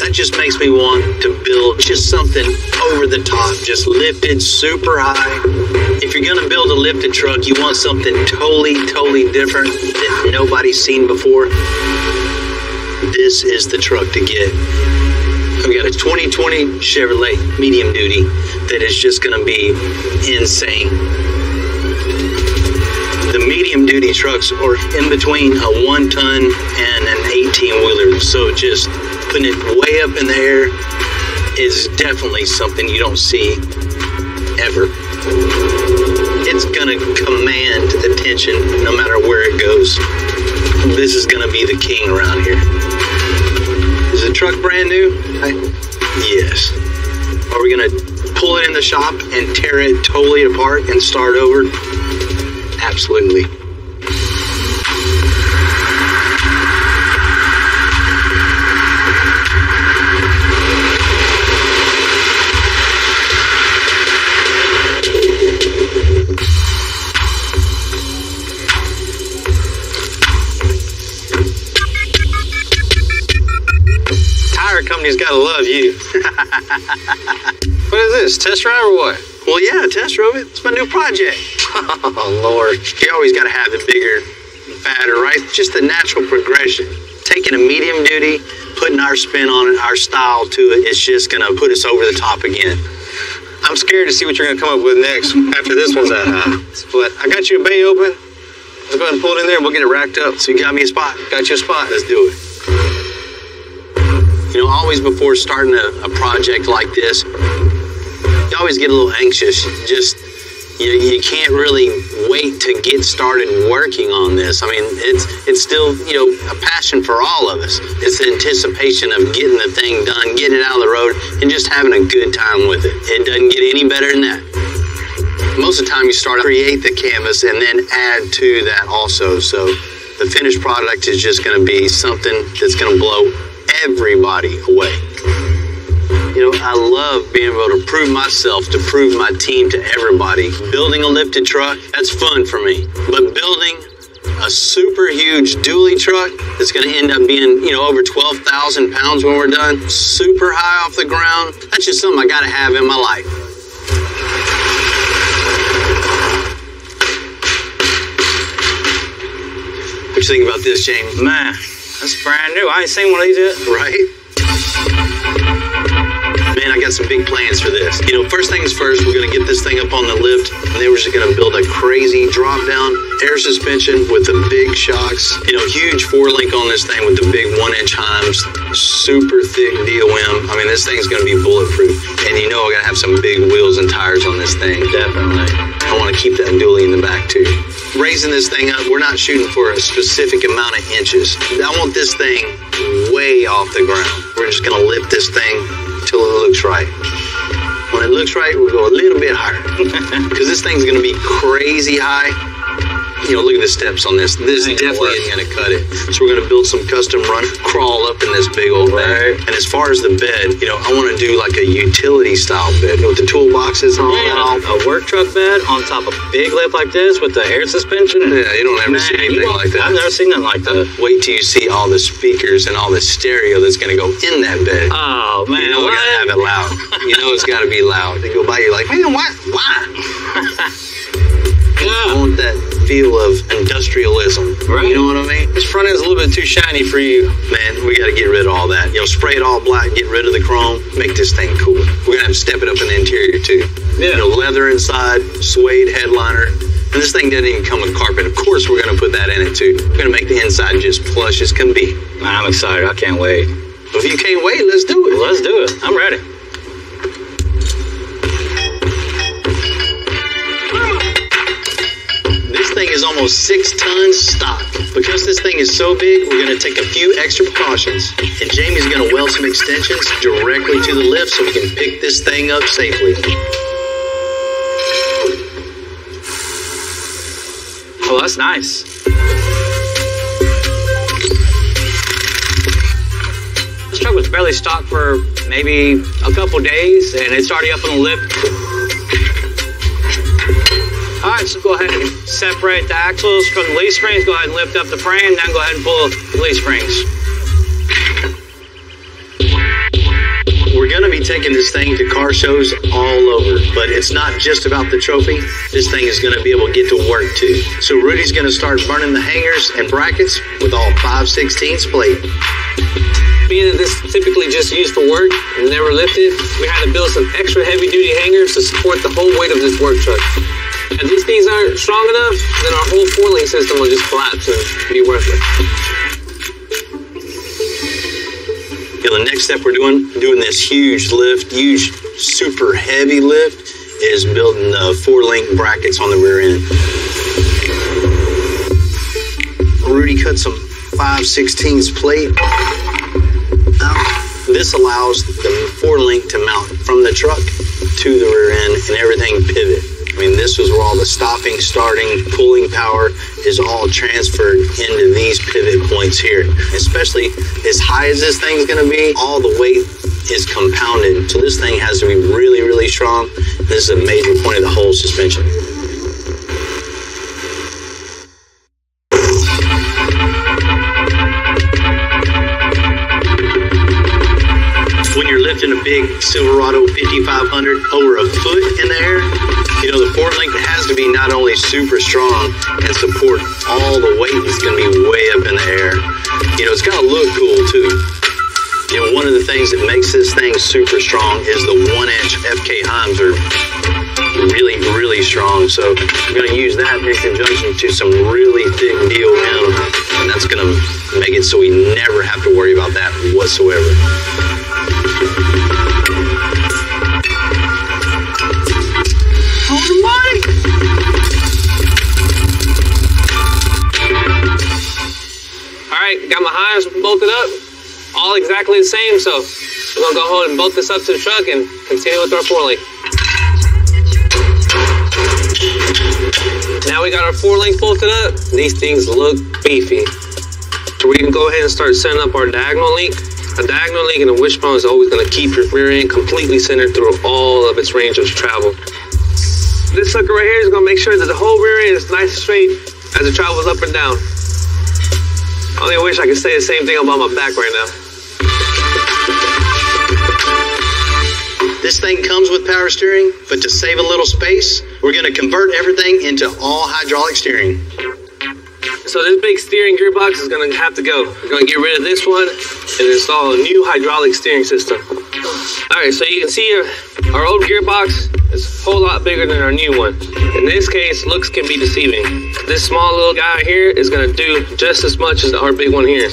That just makes me want to build just something over the top, just lifted super high. If you're going to build a lifted truck, you want something totally different that nobody's seen before. This is the truck to get. I've got a 2020 Chevrolet medium duty that is just going to be insane. The medium duty trucks are in between a 1-ton and an 18-wheeler, so just putting it way up in the air is definitely something you don't see ever. It's gonna command attention no matter where it goes. This is gonna be the king around here. Is the truck brand new? Yes. Are we gonna pull it in the shop and tear it totally apart and start over? Absolutely. Company's gotta love you. What is this, test drive or what? Well, yeah, test drove it. It's my new project. Oh, Lord. You always gotta have the bigger, fatter, right? Just the natural progression. Taking a medium duty, putting our spin on it, our style to it, it's just gonna put us over the top again. I'm scared to see what you're gonna come up with next after this one's that high. But I got you a bay open. Let's go ahead and pull it in there and we'll get it racked up. So you got me a spot? Got you a spot. Let's do it. Always before starting a project like this, you always get a little anxious. You can't really wait to get started working on this. I mean, it's still, a passion for all of us. It's the anticipation of getting the thing done, getting it out of the road, and just having a good time with it. It doesn't get any better than that. Most of the time you start to create the canvas and then add to that also. So the finished product is just going to be something that's going to blow everybody away. I love being able to prove myself, to prove my team to everybody. Building a lifted truck, that's fun for me. But building a super huge dually truck that's going to end up being, over 12,000 pounds when we're done, super high off the ground, that's just something I got to have in my life. What you think about this, James? Man, that's brand new. I ain't seen one of these yet. Right? Man, I got some big plans for this. First things first, we're going to get this thing up on the lift, and then we're just going to build a crazy drop-down air suspension with the big shocks. Huge 4-link on this thing with the big 1-inch Heims, super thick DOM. I mean, this thing's going to be bulletproof. And I got to have some big wheels and tires on this thing. Definitely. I want to keep that dually in the back, too. raising this thing up, we're not shooting for a specific amount of inches. I want this thing way off the ground. We're just gonna lift this thing till it looks right. When it looks right, we'll go a little bit higher. Because this thing's gonna be crazy high. You know, look at the steps on this. This definitely isn't gonna cut it. So we're gonna build some custom run crawl up in this big old thing. And as far as the bed, you know, I wanna do like a utility style bed with the toolboxes on. A work truck bed on top of a big lift like this with the air suspension. Yeah, you don't ever see anything like that. I've never seen nothing like that. Wait till you see all the speakers and all the stereo that's gonna go in that bed. Oh man, you know we gotta have it loud. You know it's gotta be loud. They go by, you're like, man, what? Why? I want that feel of industrialism. Right. You know what I mean? This front end's a little bit too shiny for you. Man, we got to get rid of all that. You know, spray it all black, get rid of the chrome, make this thing cool. We're going to have to step it up in the interior too. Yeah. You know, leather inside, suede headliner. And this thing doesn't even come with carpet. Of course, we're going to put that in it too. We're going to make the inside just plush as can be. I'm excited. I can't wait. Well, if you can't wait, let's do it. Let's do it. I'm ready. This thing is almost 6 tons stock. Because this thing is so big, we're going to take a few extra precautions. And Jamie's going to weld some extensions directly to the lift so we can pick this thing up safely. Oh, that's nice. This truck was barely stocked for maybe a couple days, and it's already up on the lift. All right, so go ahead and separate the axles from the leaf springs. Go ahead and lift up the frame, then go ahead and pull the leaf springs. We're going to be taking this thing to car shows all over, but it's not just about the trophy. This thing is going to be able to get to work too. So Rudy's going to start burning the hangers and brackets with all 5/16 plate. Being that this is typically just used for work and never lifted, we had to build some extra heavy-duty hangers to support the whole weight of this work truck. If these things aren't strong enough, then our whole 4-link system will just collapse and be worthless. You know, the next step we're doing this huge lift, huge super heavy lift, is building the 4-link brackets on the rear end. Rudy cut some 5/16 plate. This allows the 4-link to mount from the truck to the rear end and everything pivot. I mean, this is where all the stopping, starting, pulling power is all transferred into these pivot points here. Especially as high as this thing's going to be, all the weight is compounded. So this thing has to be really, really strong. This is a major point of the whole suspension. When you're lifting a big Silverado 5500 over a foot in the air, you know, the 4-link has to be not only super strong and support all the weight that's going to be way up in the air, you know, it's got to look cool too. You know, one of the things that makes this thing super strong is the 1-inch FK Heims are really, really strong. So we're going to use that in conjunction to some really thick DOM, and that's going to make it so we never have to worry about that whatsoever. Alright, got my Heims bolted up, all exactly the same, so we're going to go ahead and bolt this up to the truck and continue with our 4-link. Now we got our 4-link bolted up. These things look beefy. So we can go ahead and start setting up our diagonal link. A diagonal link in a wishbone is always going to keep your rear end completely centered through all of its range of travel. This sucker right here is going to make sure that the whole rear end is nice and straight as it travels up and down. I only wish I could say the same thing about my back right now. This thing comes with power steering, but to save a little space, we're going to convert everything into all hydraulic steering. So this big steering gearbox is going to have to go. We're going to get rid of this one and install a new hydraulic steering system. Alright, so you can see our old gearbox is a whole lot bigger than our new one. In this case, looks can be deceiving. This small little guy here is going to do just as much as our big one here.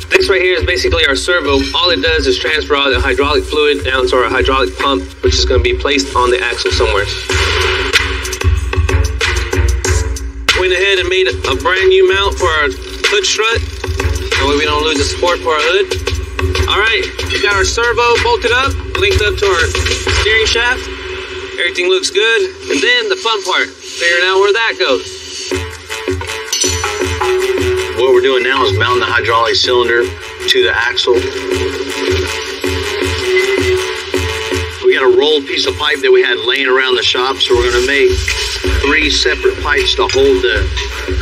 This right here is basically our servo. All it does is transfer all the hydraulic fluid down to our hydraulic pump, which is going to be placed on the axle somewhere. went ahead and made a brand new mount for our hood strut. That way we don't lose the support for our hood. All right, we got our servo bolted up, linked up to our steering shaft. Everything looks good. And then the fun part, figuring out where that goes. What we're doing now is mounting the hydraulic cylinder to the axle. We got a rolled piece of pipe that we had laying around the shop, so we're going to make 3 separate pipes to hold the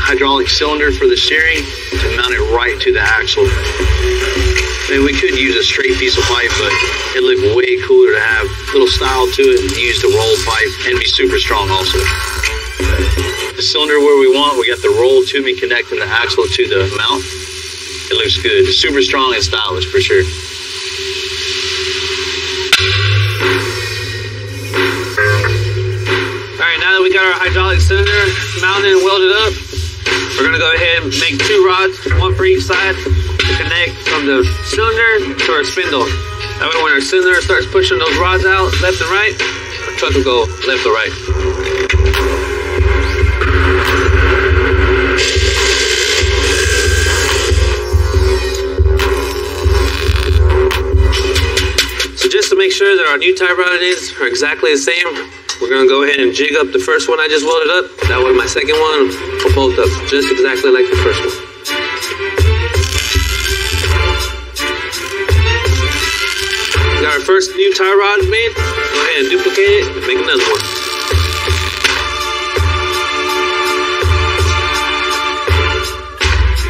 hydraulic cylinder for the steering to mount it right to the axle. I mean, we could use a straight piece of pipe, but it'd look way cooler to have a little style to it and use the rolled pipe and be super strong also. The cylinder where we want, we got the roll tubing connecting the axle to the mount. It looks good. Super strong and stylish for sure. Alright, now that we got our hydraulic cylinder mounted and welded up, we're going to go ahead and make 2 rods, 1 for each side, to connect from the cylinder to our spindle. That way when our cylinder starts pushing those rods out left and right, our truck will go left or right. So just to make sure that our new tie rod ends are exactly the same, we're going to go ahead and jig up the first one I just welded up. That way my second one will bolt up just exactly like the first one. Got our first new tie rod made. Go ahead and duplicate it and make another one.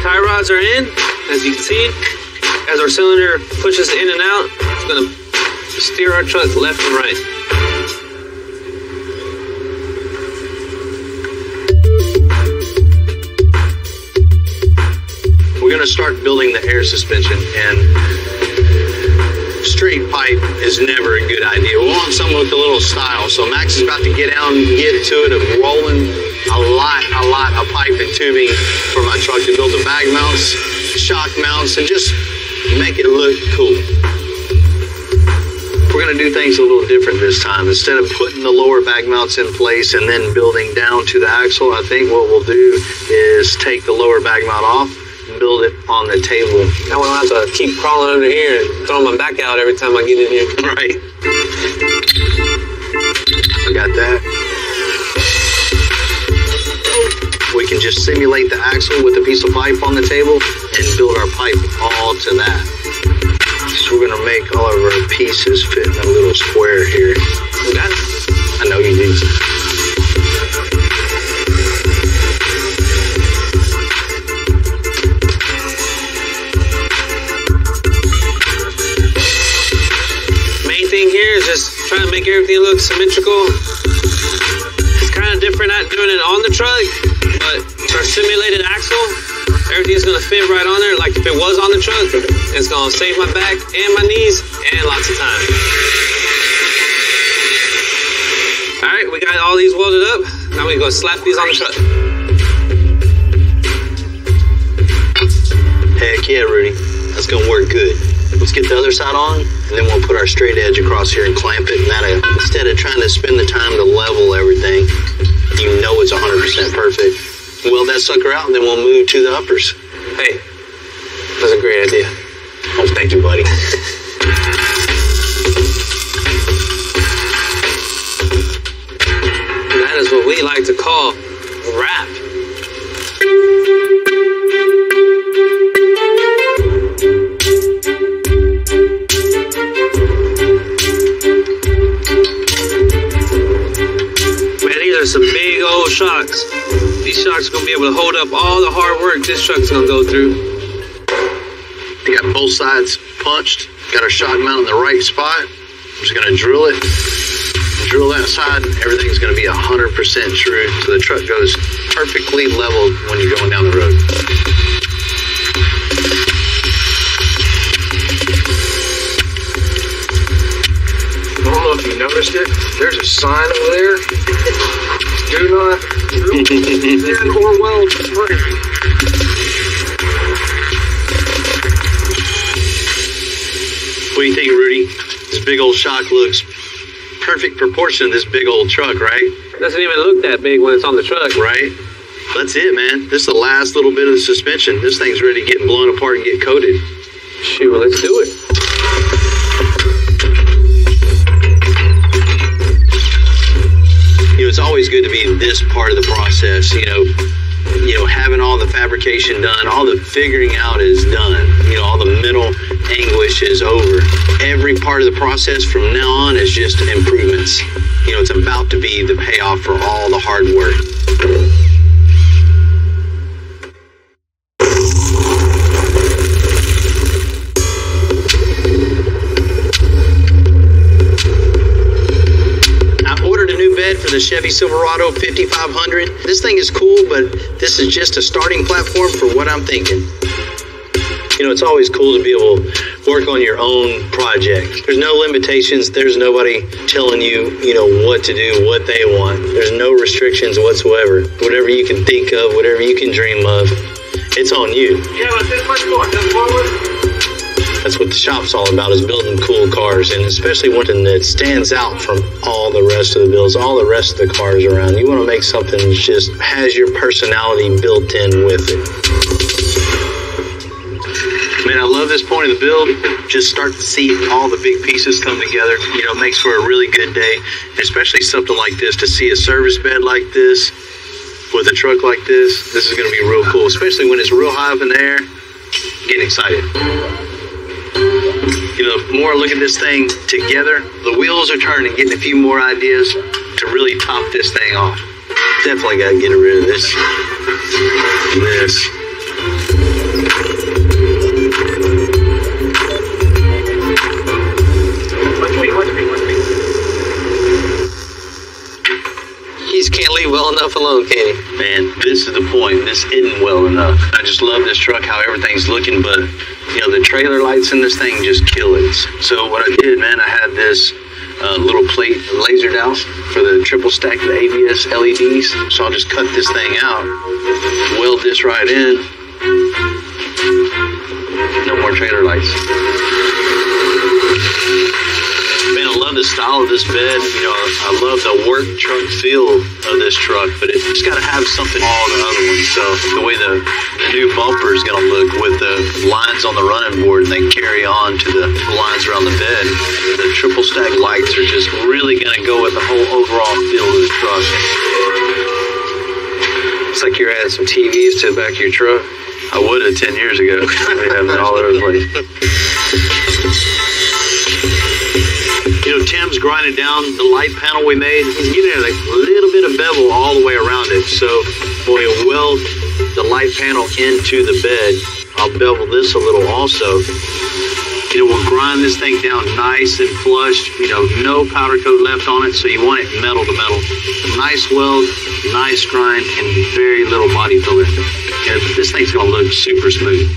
Tie rods are in, as you can see. As our cylinder pushes in and out, it's going to steer our truck left and right. We're going to start building the air suspension, and straight pipe is never a good idea. We want something with a little style. So Max is about to get down and get to it of rolling a lot of pipe and tubing for my truck to build the bag mounts, shock mounts, and just make it look cool. We're going to do things a little different this time. Instead of putting the lower bag mounts in place and then building down to the axle, I think what we'll do is take the lower bag mount off, build it on the table. That way I don't have to keep crawling under here and throwing my back out every time I get in here. Right. I got that. We can just simulate the axle with a piece of pipe on the table and build our pipe all to that. So we're gonna make all of our pieces fit in a little square here. You got it? I know you do. Main thing here is just trying to make everything look symmetrical. It's kind of different not doing it on the truck, but our simulated axle, everything's gonna fit right on there. Like if it was on the truck, it's gonna save my back and my knees and lots of time. All right, we got all these welded up. Now we go slap these on the truck. Heck yeah, Rudy. That's gonna work good. Let's get the other side on, and then we'll put our straight edge across here and clamp it. And that, instead of trying to spend the time to level everything, you know it's 100% perfect. Weld that sucker out, and then we'll move to the uppers. Hey, that's a great idea. Oh, thank you, buddy. That is what we like to call rap. Man, these are some big old shocks. These shocks are going to be able to hold up all the hard work this truck's going to go through. We got both sides punched. Got our shock mount in the right spot. I'm just going to drill it. Drill that side. Everything's going to be 100% true. So the truck goes perfectly leveled when you're going down the road. I don't know if you noticed it. There's a sign over there. Do not drill or weld spring. What do you think, Rudy? This big old shock looks perfect proportion to this big old truck, right? Doesn't even look that big when it's on the truck. Right? That's it, man. This is the last little bit of the suspension. This thing's ready to get blown apart and get coated. Shoot, let's do it. You know, it's always good to be in this part of the process, you know, having all the fabrication done, all the figuring out is done. You know, all the mental anguish is over. Every part of the process from now on is just improvements. You know, it's about to be the payoff for all the hard work. For the Chevy Silverado 5500. This thing is cool, but this is just a starting platform for what I'm thinking. You know, it's always cool to be able to work on your own project. There's no limitations. There's nobody telling you, you know, what to do, what they want. There's no restrictions whatsoever. Whatever you can think of, whatever you can dream of, it's on you. Yeah, but this much more. Just forward. That's what the shop's all about, is building cool cars, and especially one that stands out from all the rest of the builds, all the rest of the cars around. You want to make something that just has your personality built in with it. Man, I love this point of the build. Just start to see all the big pieces come together. You know, it makes for a really good day, especially something like this. To see a service bed like this with a truck like this is going to be real cool, especially when it's real high up in the air. Getting excited. You know, the more I look at this thing together, the wheels are turning, getting a few more ideas to really top this thing off. Definitely got to get rid of this. He just can't leave well enough alone, can he? Man, this is the point. This isn't well enough. I just love this truck, how everything's looking, but you know, the trailer lights in this thing just kill it. So what I did, man, I had this little plate lasered out for the triple stack of the ABS LEDs. So I'll just cut this thing out, weld this right in. No more trailer lights. Man, I love the style of this bed. You know, I love the work truck feel of this truck, but it's got to have something all the other ones. So the way the new bumper is going to look with the lines on the running board, and they carry on to the lines around the bed. The triple stack lights are just really going to go with the whole overall feel of the truck. It's like you're adding some TVs to the back of your truck. I would have 10 years ago. We have them all over the place. You know, Tim's grinding down the light panel we made. He's getting a little bit of bevel all the way around it. So when we weld the light panel into the bed, I'll bevel this a little also. You know, we'll grind this thing down nice and flush. You know, no powder coat left on it, so you want it metal to metal. Nice weld, nice grind, and very little body filler. And this thing's going to look super smooth.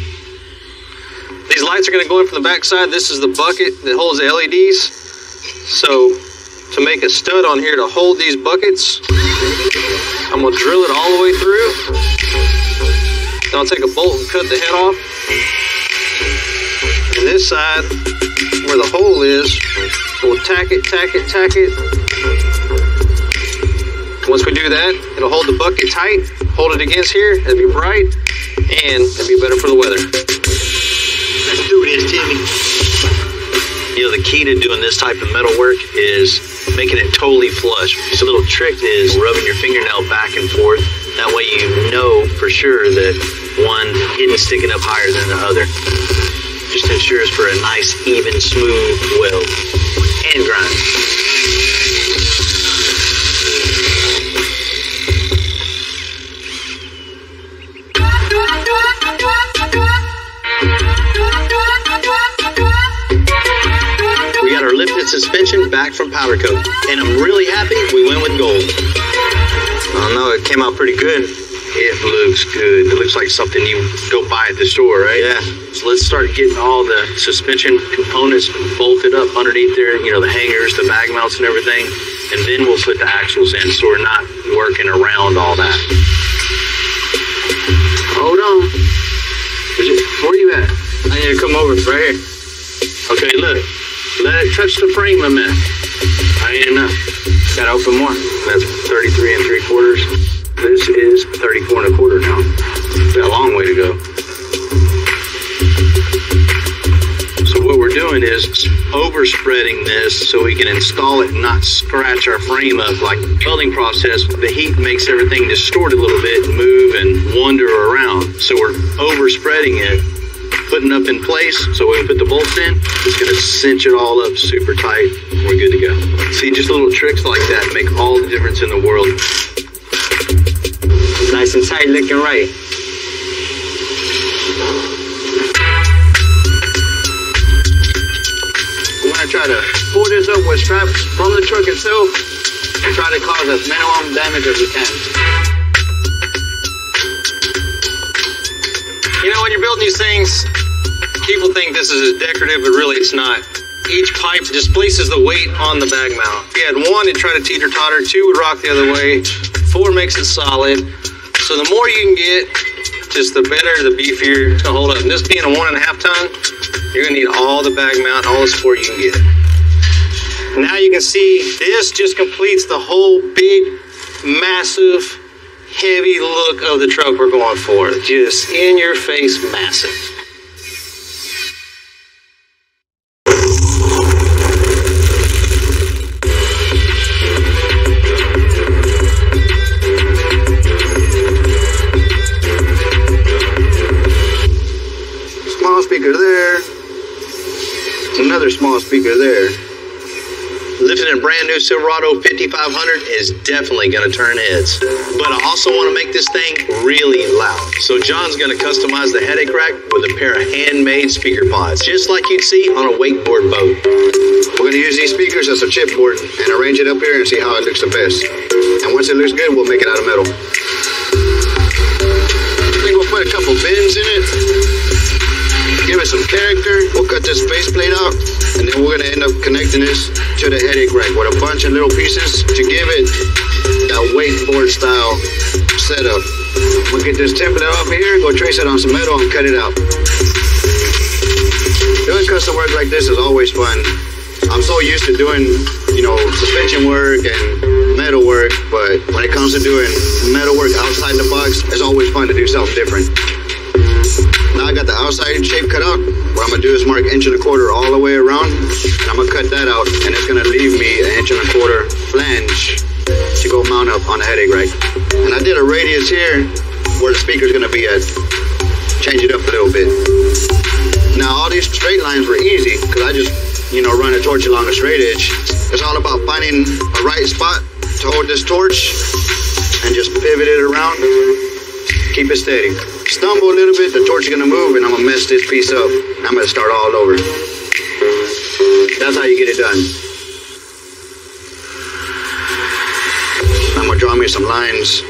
These lights are going to go in from the back side. This is the bucket that holds the LEDs. So to make a stud on here to hold these buckets, I'm going to drill it all the way through. Then I'll take a bolt and cut the head off. And this side, where the hole is, we'll tack it. Once we do that, it'll hold the bucket tight, hold it against here, it'll be bright, and it'll be better for the weather. Let's do this, Timmy. You know, the key to doing this type of metal work is making it totally flush. So a little trick is rubbing your fingernail back and forth. That way you know for sure that one isn't sticking up higher than the other. Just ensures for a nice, even, smooth weld and grind. We got our lifted suspension back from powder coat, and I'm really happy we went with gold. I don't know, it came out pretty good. It looks good. It looks like something you go buy at the store, right? Yeah. So let's start getting all the suspension components bolted up underneath there, you know, the hangers, the bag mounts and everything, and then we'll put the axles in so we're not working around all that. Hold on. Where are you at? I need to come over, it's right here. Okay, look. Let it touch the frame a minute. I ain't enough. Gotta open more. That's 33 3/4. This is 34 1/4 now. Got a long way to go. So what we're doing is overspreading this so we can install it and not scratch our frame up. Like the welding process, the heat makes everything distort a little bit, move and wander around. So we're overspreading it, putting up in place so when we put the bolts in, it's going to cinch it all up super tight. We're good to go. See, just little tricks like that make all the difference in the world. Nice and tight, looking right. I'm going to try to pull this up with straps from the truck itself and try to cause as minimum damage as we can. You know, when you're building these things, people think this is decorative, but really it's not. Each pipe displaces the weight on the bag mount. If you had one, it'd try to teeter-totter. Two would rock the other way. Four makes it solid. So the more you can get, just the better, the beefier to hold up. And this being a 1.5 ton, you're gonna need all the bag mount, all the support you can get. Now you can see this just completes the whole big, massive, heavy look of the truck we're going for. Just in your face, massive. Small speaker there. Another small speaker there. Lifting a brand new Silverado 5500 is definitely going to turn heads. But I also want to make this thing really loud. So John's going to customize the headache rack with a pair of handmade speaker pods, just like you'd see on a wakeboard boat. We're going to use these speakers as a chipboard and arrange it up here and see how it looks the best. And once it looks good, we'll make it out of metal. I think we'll put a couple bends in it. Give it some character. We'll cut this faceplate out, and then we're gonna end up connecting this to the headache rack with a bunch of little pieces to give it that wakeboard style setup. We'll get this template off of here, go trace it on some metal and cut it out. Doing custom work like this is always fun. I'm so used to doing, suspension work and metal work, but when it comes to doing metal work outside the box, it's always fun to do something different. Now I got the outside shape cut out. What I'm gonna do is mark 1.25 inches all the way around, and I'm gonna cut that out, and it's gonna leave me 1.25 inch flange to go mount up on the headache rack. And I did a radius here where the speaker's gonna be at. Change it up a little bit. Now all these straight lines were easy because I just, run a torch along a straight edge. It's all about finding a right spot to hold this torch and just pivot it around. Keep it steady. Stumble a little bit, the torch is gonna move, and I'm gonna mess this piece up. I'm gonna start all over. That's how you get it done. I'm gonna draw me some lines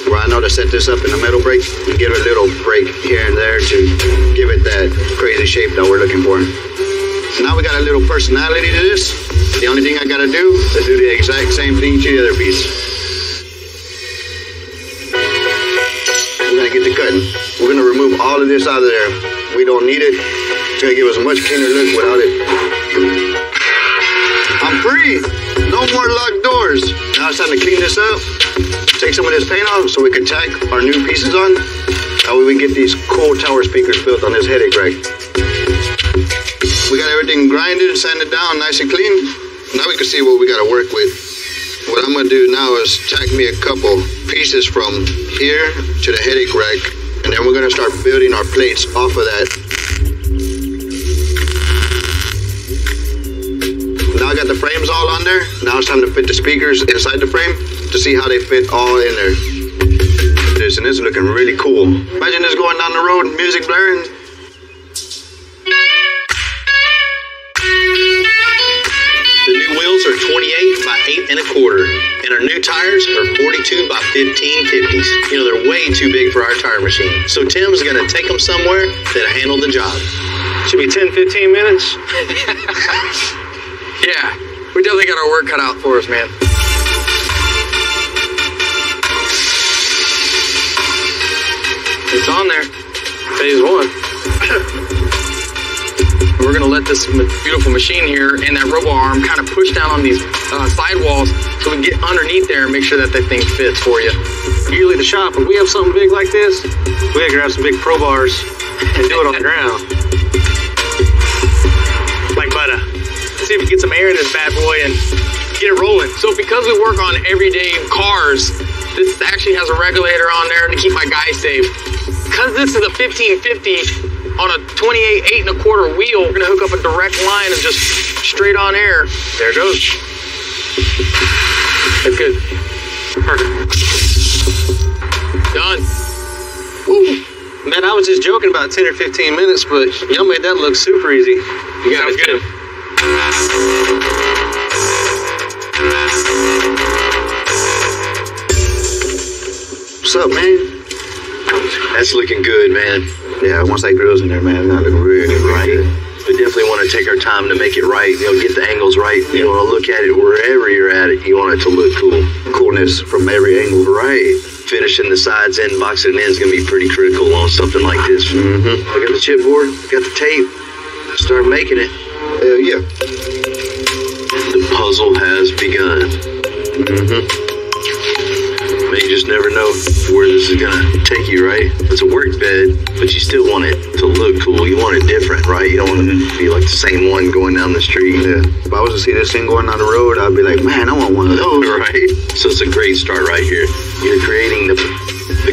where I know to set this up in the metal brake and give it a little break here and there to give it that crazy shape that we're looking for. Now we got a little personality to this. The only thing I gotta do is do the exact same thing to the other piece. We're gonna get to cutting. We're gonna remove all of this out of there. We don't need it. It's gonna give us a much cleaner look without it. I'm free. No more locked doors. Now it's time to clean this up. Take some of this paint off so we can tack our new pieces on. That way we can get these cool tower speakers built on this headache rack. We got everything grinded and sanded down nice and clean. Now we can see what we gotta work with. What I'm gonna do now is tack me a couple pieces from here to the headache rack, and then we're gonna start building our plates off of that. Now I got the frames all on there. Now it's time to fit the speakers inside the frame to see how they fit all in there. This is looking really cool. Imagine this going down the road, music blaring. The new wheels are 28 by 8 1/4, and our new tires are 42 by 15 50s. They're way too big for our tire machine. So Tim's gonna take them somewhere that'll handle the job. Should be 10, 15 minutes. Yeah, we definitely got our work cut out for us, man. It's on there. Phase 1. We're going to let this beautiful machine here and that robo arm kind of push down on these sidewalls so we can get underneath there and make sure that thing fits for you. Usually the shop, if we have something big like this, we gotta grab some big pro bars and do it on the ground. Like butter. See if we get some air in this bad boy and get it rolling. So because we work on everyday cars, this actually has a regulator on there to keep my guy safe. Because this is a 1550 on a 28 8.25 wheel, we're gonna hook up a direct line and just straight on air. There it goes. That's good. Perfect. Done. Woo. Man, I was just joking about 10 or 15 minutes, but y'all made that look super easy. You got it good. What's up, man? That's looking good, man. Yeah, once that grill's in there, man, it's gonna look really good. We definitely want to take our time to make it right. You know, get the angles right. You want to look at it wherever you're at it. You want it to look cool. Coolness from every angle. Right. Finishing the sides and boxing it in is going to be pretty critical on something like this. Mm-hmm. I got the chipboard, got the tape. Start making it. Hell yeah. The puzzle has begun. Mm-hmm. Man, you just never know where this is gonna take you, right? It's a work bed, but you still want it to look cool. You want it different, right? You don't want it to be like the same one going down the street. Yeah. If I was to see this thing going down the road, I'd be like, man, I want one of those. Right. So it's a great start right here. You're creating the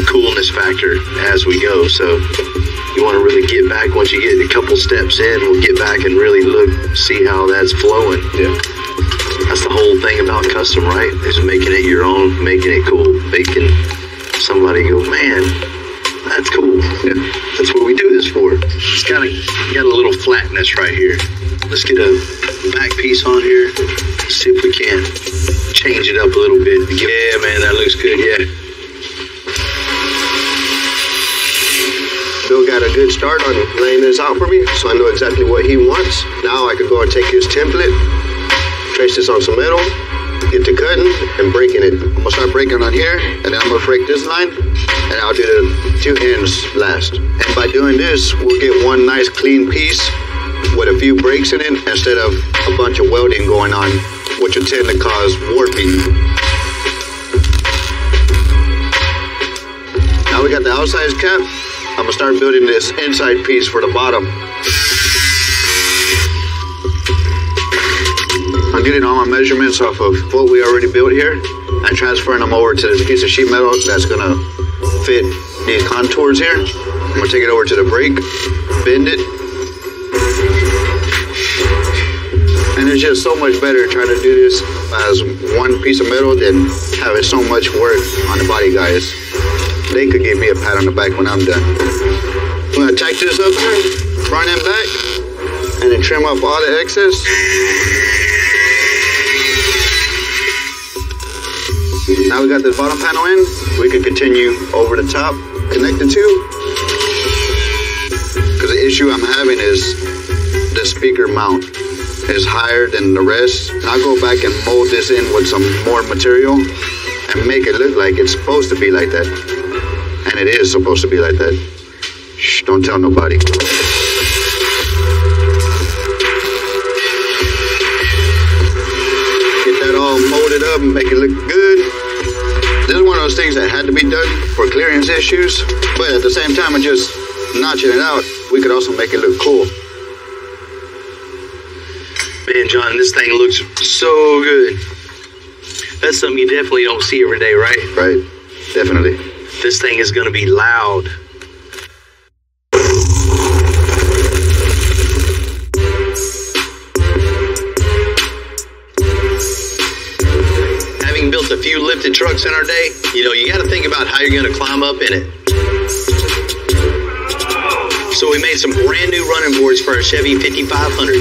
coolness factor as we go. So you want to really get back. Once you get a couple steps in, we'll get back and really see how that's flowing. Yeah. That's the whole thing about custom, right? Is making it your own, making it cool, making somebody go, man, that's cool. Yeah. That's what we do this for. It's got a little flatness right here. Let's get a back piece on here. See if we can't change it up a little bit. Yeah, man, that looks good. Yeah. Bill got a good start on laying this out for me, so I know exactly what he wants. Now I could go and take his template, trace this on some metal, get to cutting and breaking it. I'm gonna start breaking on here, and then I'm gonna break this line, and I'll do the two ends last. And by doing this, we'll get one nice clean piece with a few breaks in it instead of a bunch of welding going on, which will tend to cause warping. Now we got the outside cap. I'm gonna start building this inside piece for the bottom. I'm getting all my measurements off of what we already built here and transferring them over to this piece of sheet metal that's gonna fit these contours here. I'm gonna take it over to the brake, bend it. And it's just so much better trying to do this as one piece of metal than having so much work on the body guys. They could give me a pat on the back when I'm done. I'm gonna tack this up here, front and back, and then trim up all the excess. Now we got this bottom panel in, we can continue over the top, connect the two. Because the issue I'm having is the speaker mount is higher than the rest. And I'll go back and mold this in with some more material and make it look like it's supposed to be like that. And it is supposed to be like that. Shh, don't tell nobody. Get that all molded up and make it look good. This is one of those things that had to be done for clearance issues, but at the same time of just notching it out, we could also make it look cool. Man, John, this thing looks so good. That's something you definitely don't see every day, right? Right, definitely. This thing is going to be loud. Having built a few lifted trucks in our day, you got to think about how you're going to climb up in it. So we made some brand new running boards for our Chevy 5500.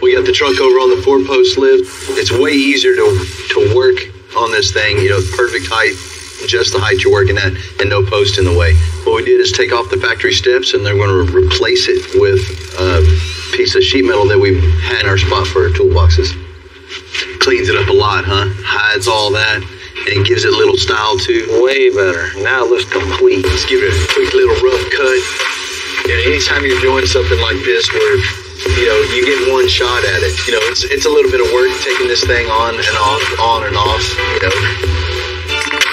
We got the truck over on the 4-post lift. It's way easier to work on this thing, perfect height, just the height you're working at, and no post in the way. What we did is take off the factory steps, and they're going to replace it with a piece of sheet metal that we had in our spot for our toolboxes. Cleans it up a lot, huh? Hides all that, and gives it a little style too. Way better. Now it looks complete. Let's give it a quick little rough cut. Anytime you're doing something like this where You know, you get one shot at it. You know, it's a little bit of work taking this thing on and off, you know,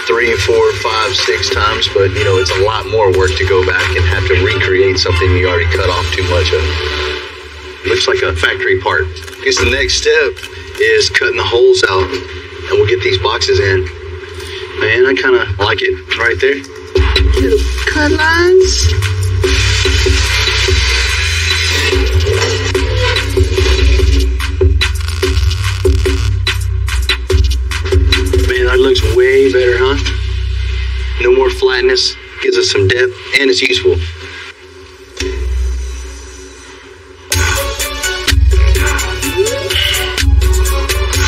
3, 4, 5, 6 times, but you know, it's a lot more work to go back and have to recreate something you already cut off too much of. Looks like a factory part. I guess the next step is cutting the holes out, and we'll get these boxes in. Man, I kind of like it right there. Little cut lines. Man, that looks way better, huh? No more flatness, gives us some depth, and it's useful.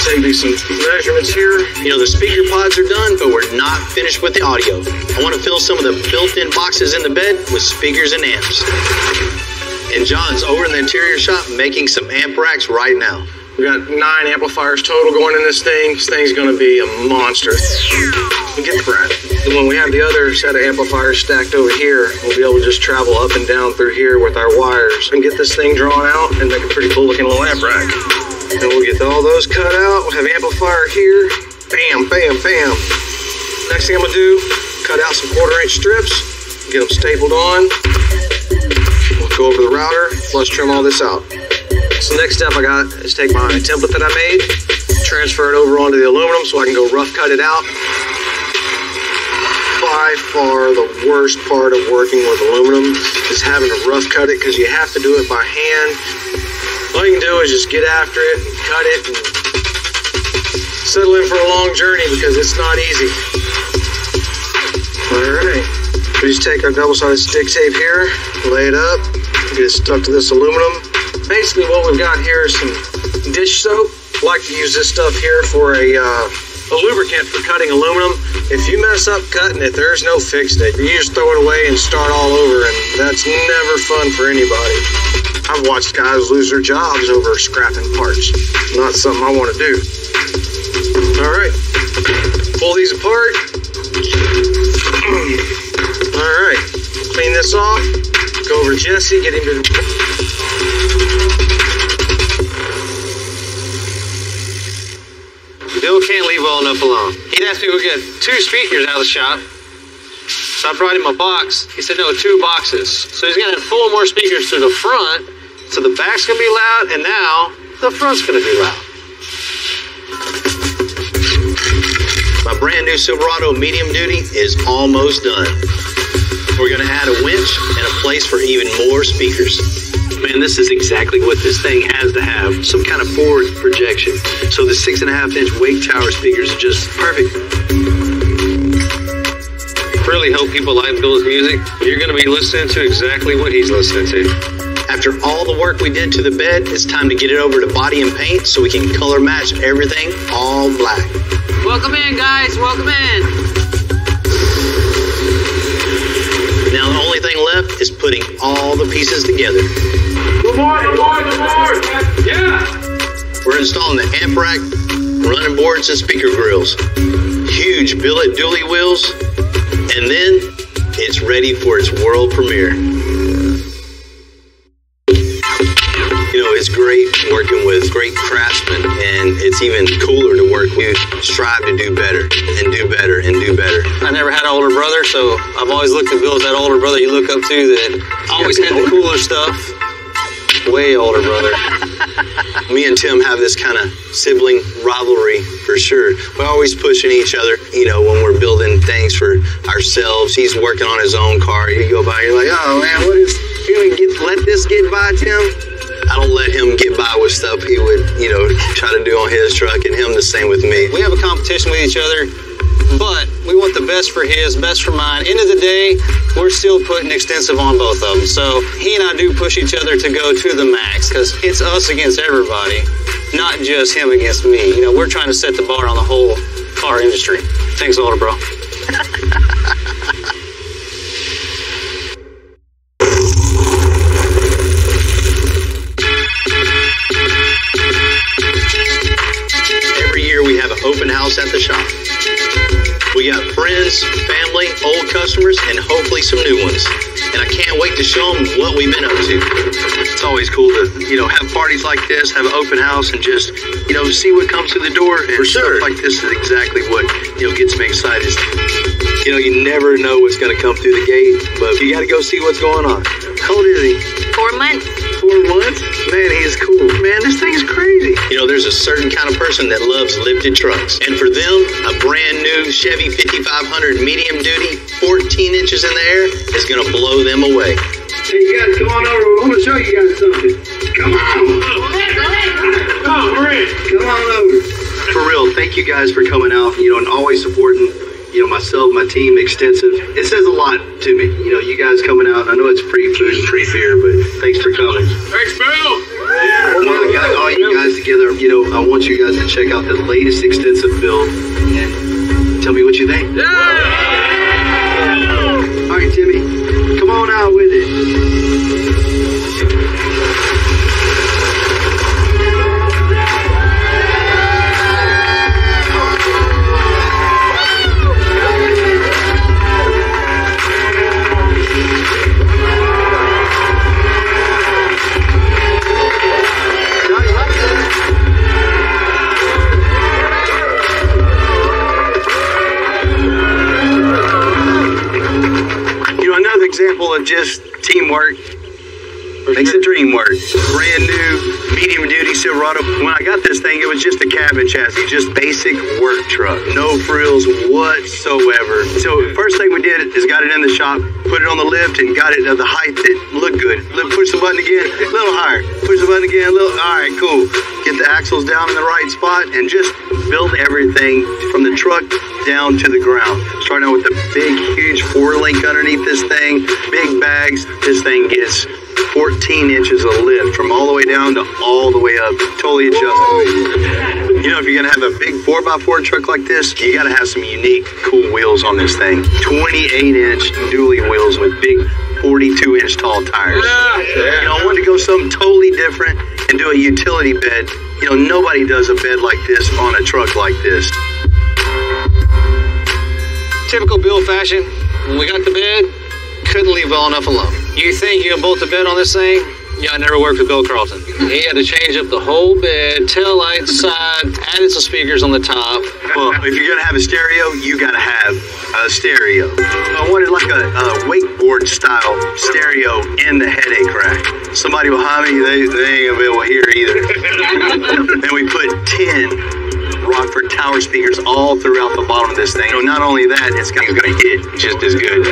Save me some measurements here. You know, the speaker pods are done, but we're not finished with the audio. I want to fill some of the built-in boxes in the bed with speakers and amps. And John's over in the interior shop making some amp racks right now. We got 9 amplifiers total going in this thing. This thing's gonna be a monster. Get the Brad. And when we have the other set of amplifiers stacked over here, we'll be able to just travel up and down through here with our wires and get this thing drawn out and make a pretty cool looking little amp rack. And we'll get all those cut out. We'll have amplifier here. Bam, bam, bam. Next thing I'm gonna do, cut out some 1/4-inch strips, get them stapled on. We'll go over the router, flush trim all this out. So the next step I got is take my template that I made, transfer it over onto the aluminum so I can go rough cut it out. By far the worst part of working with aluminum is having to rough cut it because you have to do it by hand. All you can do is just get after it and cut it and settle in for a long journey because it's not easy. Alright, we just take our double-sided stick tape here, lay it up, get it stuck to this aluminum. Basically what we've got here is some dish soap. I like to use this stuff here for a lubricant for cutting aluminum. If you mess up cutting it, there's no fixing it. You just throw it away and start all over, and that's never fun for anybody. I've watched guys lose their jobs over scrapping parts. Not something I want to do. Alright, pull these apart. Alright, clean this off. Go over to Jesse, get him to... Bill can't leave well enough alone. He'd have to go get 2 speakers out of the shop. So I brought him a box. He said, no, 2 boxes. So he's going to pull more speakers to the front. So the back's going to be loud, and now the front's going to be loud. My brand new Silverado medium duty is almost done. We're going to add a winch and a place for even more speakers. Man, this is exactly what this thing has to have, some kind of forward projection. So the 6.5-inch wake tower speakers are just perfect. Really hope people like Bill's music. You're going to be listening to exactly what he's listening to. After all the work we did to the bed, it's time to get it over to body and paint so we can color match everything all black. Welcome in, guys. Welcome in. Now the only thing left is putting all the pieces together. Good morning. Yeah. We're installing the amp rack, running boards, and speaker grills. Huge billet dually wheels, and then it's ready for its world premiere. You know, it's great working with great craftsmen, and it's even cooler to work with. Strive to do better, and do better, and do better. I never had an older brother, so I've always looked at Bill as that older brother you look up to that always had the cooler stuff. Way older brother. Me and Tim have this kind of sibling rivalry for sure. We're always pushing each other, you know, when we're building things for ourselves. He's working on his own car. You go by, you're like, oh man, what is, you gonna let this get by, Tim? I don't let him get by with stuff he would, you know, try to do on his truck, and him the same with me. We have a competition with each other, but we want the best for his, best for mine. End of the day, we're still putting extensive on both of them. So he and I do push each other to go to the max, because it's us against everybody, not just him against me. You know, we're trying to set the bar on the whole car industry. Thanks, older bro. Every year we have an open house at the shop. We got friends, family, old customers, and hopefully some new ones. and I can't wait to show them what we've been up to. It's always cool to, have parties like this, have an open house, and just, see what comes through the door. And For sure. Stuff like this is exactly what, gets me excited. You never know what's going to come through the gate, but you got to go see what's going on. How old is he? 4 months. 4 months? Man, he is cool. Man, this thing's crazy. There's a certain kind of person that loves lifted trucks. And for them, a brand new Chevy 5500 medium duty, 14 inches in the air, is going to blow them away. Hey, you guys, come on over. I want to show you guys something. Come on. Come on, Marie. Come on over. For real, thank you guys for coming out, and always supporting, myself, my team, Extensive. It says a lot to me, you guys coming out. I know it's free food and free beer, but thanks for coming. Thanks, Bill. All you guys together, I want you guys to check out the latest Extensive build and tell me what you think. Yeah. All right, Timmy, come on out with it. Example of just teamwork makes the dream work. Brand new medium duty Silverado. When I got this thing, it was just a cabin chassis, just basic work truck, no frills whatsoever. So first thing we did is got it in the shop, put it on the lift, and got it at the height that looked good. Push the button again, a little higher. Push the button again, a little. All right, cool. Get the axles down in the right spot and just build everything from the truck down to the ground. Starting out with the big, huge 4-link underneath this thing, big bags. This thing gets 14 inches of lift from all the way down to all the way up, totally adjustable. If you're gonna have a big 4x4 truck like this, you gotta have some unique, cool wheels on this thing. 28-inch dually wheels with big 42-inch tall tires. I wanted to go something totally different and do a utility bed. Nobody does a bed like this on a truck like this. Typical Bill fashion, when we got the bed, couldn't leave well enough alone. You think you can bolt the bed on this thing? Yeah, I never worked with Bill Carlton. He had to change up the whole bed, tail lights, side, added some speakers on the top. Well, if you're gonna have a stereo, you gotta have a stereo. I wanted like a wakeboard style stereo in the headache rack. Somebody behind me, they ain't gonna be able to hear either. And we put 10 Rockford Tower speakers all throughout the bottom of this thing. Not only that, it's gonna hit just as good.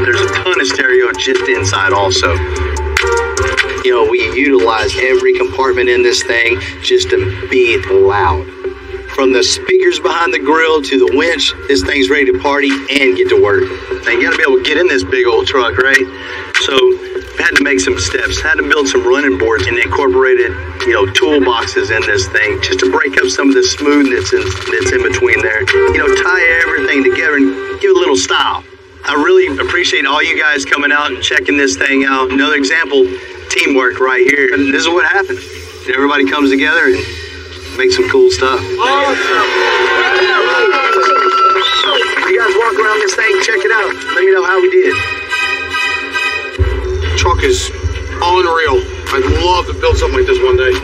There's a ton of stereo just inside also. We utilize every compartment in this thing just to be loud. From the speakers behind the grill to the winch, this thing's ready to party and get to work. Now, you gotta be able to get in this big old truck, right? So, had to make some steps, had to build some running boards and incorporated, toolboxes in this thing just to break up some of the smoothness that's in between there. Tie everything together and give it a little style. I really appreciate all you guys coming out and checking this thing out. Another example, teamwork right here. And this is what happens. Everybody comes together and makes some cool stuff. You guys walk around this thing, check it out. Let me know how we did. Truck is unreal. I'd love to build something like this one day.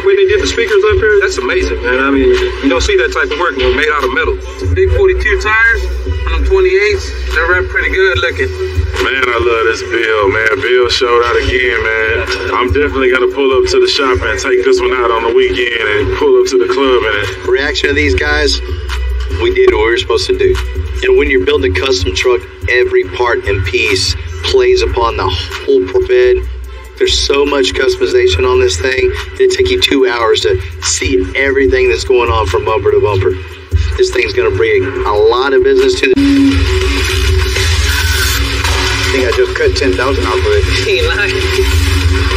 When they did the speakers up here, that's amazing, man. I mean, you don't see that type of work made out of metal. Big 42 tires on them 28s. They're right pretty good looking. Man, I love this Bill, man. Bill showed out again, man. I'm definitely going to pull up to the shop and take this one out on the weekend and pull up to the club. And reaction of these guys, we did what we were supposed to do. When you're building a custom truck, every part and piece plays upon the whole bed. There's so much customization on this thing. It'd take you 2 hours to see everything that's going on from bumper to bumper. This thing's going to bring a lot of business to the... I think I just cut 10,000 off of it.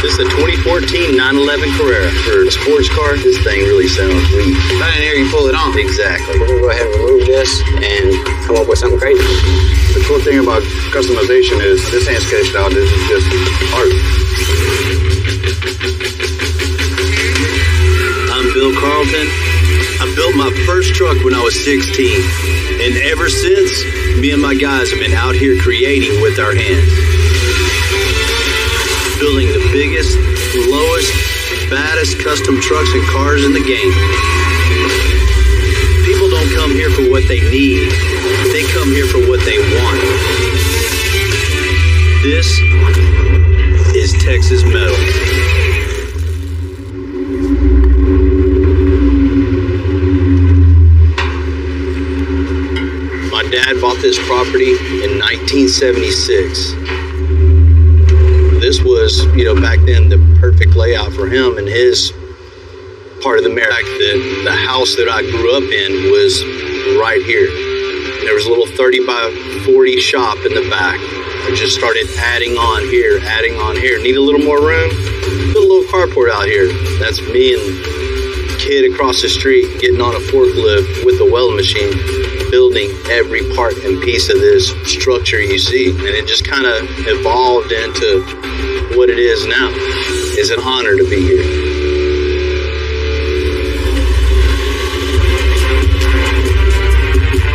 This is a 2014 911 Carrera. For a sports car, this thing really sounds sweet. Right in here, you pull it on. Exactly. We're going to go ahead and remove this and come up with something crazy. The cool thing about customization is this ain't sketched out. This is just art. I'm Bill Carlton. I built my first truck when I was 16. And ever since, me and my guys have been out here creating with our hands. Building the biggest, lowest, baddest custom trucks and cars in the game. People don't come here for what they need. They come here for what they want. This is Texas Metal. My dad bought this property in 1976. This was, back then the perfect layout for him and his part of the America. The house that I grew up in was right here. There was a little 30 by 40 shop in the back. I just started adding on here. Need a little more room? Put a little carport out here. That's me and the kid across the street getting on a forklift with the welding machine, building every part and piece of this structure you see. And it just kind of evolved into what it is now. It's an honor to be here.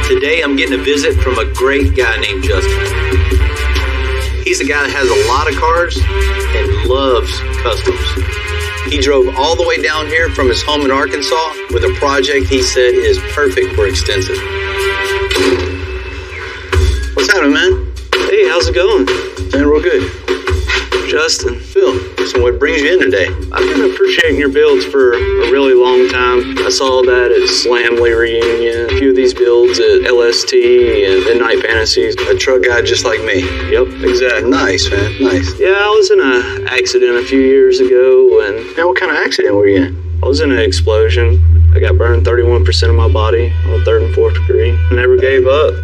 Today I'm getting a visit from a great guy named Justin. He's a guy that has a lot of cars and loves customs. He drove all the way down here from his home in Arkansas with a project he said is perfect for extensive. What's happening, man? Hey, how's it going? Man, real good. Justin. Phil, so what brings you in today? I've been appreciating your builds for a really long time. I saw that at Slamley Reunion, a few of these builds at LST and Midnight Fantasies. A truck guy just like me. Yep, exactly. Nice, man, nice. Yeah, I was in an accident a few years ago, and... Man, what kind of accident were you in? I was in an explosion. I got burned 31% of my body on the 3rd and 4th degree. I never gave up.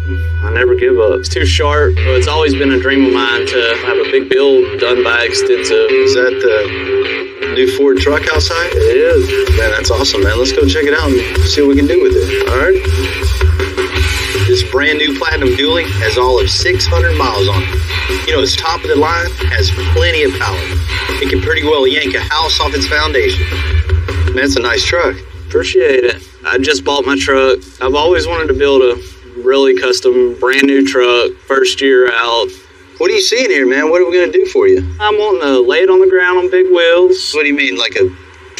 I never give up. It's too sharp. It's always been a dream of mine to have a big build done by Extensive. Is that the new Ford truck outside? It is. Man, that's awesome, man. Let's go check it out and see what we can do with it. All right. This brand new Platinum Dually has all of 600 miles on it. It's top of the line, has plenty of power. It can pretty well yank a house off its foundation. Man, it's a nice truck. Appreciate it. I just bought my truck. I've always wanted to build a really custom, brand new truck, first year out. What are you seeing here, man? What are we going to do for you? I'm wanting to lay it on the ground on big wheels. What do you mean, like a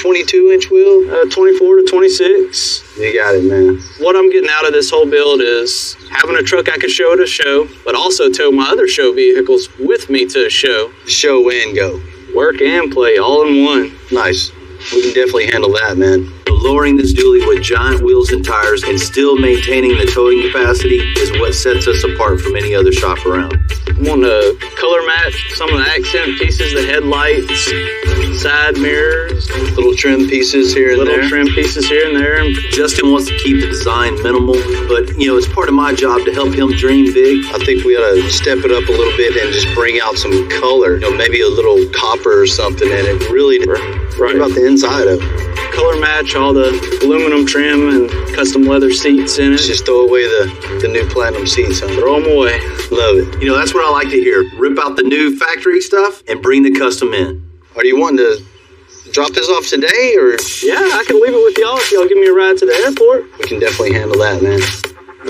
22-inch wheel? 24 to 26. You got it, man. What I'm getting out of this whole build is having a truck I could show at a show, but also tow my other show vehicles with me to a show. Show and go. Work and play all in one. Nice. We can definitely handle that, man. Lowering this dually with giant wheels and tires and still maintaining the towing capacity is what sets us apart from any other shop around. I want to color match some of the accent pieces, the headlights, side mirrors. Little trim pieces here and there. Little trim pieces here and there. Justin wants to keep the design minimal, but, it's part of my job to help him dream big. I think we ought to step it up a little bit and just bring out some color. Maybe a little copper or something in it. Really, right about the inside of it. Color match all the aluminum trim and custom leather seats in it. Just throw away the new platinum seats, huh? Throw them away. Love it. That's what I like to hear. Rip out the new factory stuff and bring the custom in. Are you wanting to drop this off today, or? Yeah, I can leave it with y'all if y'all give me a ride to the airport. We can definitely handle that, man.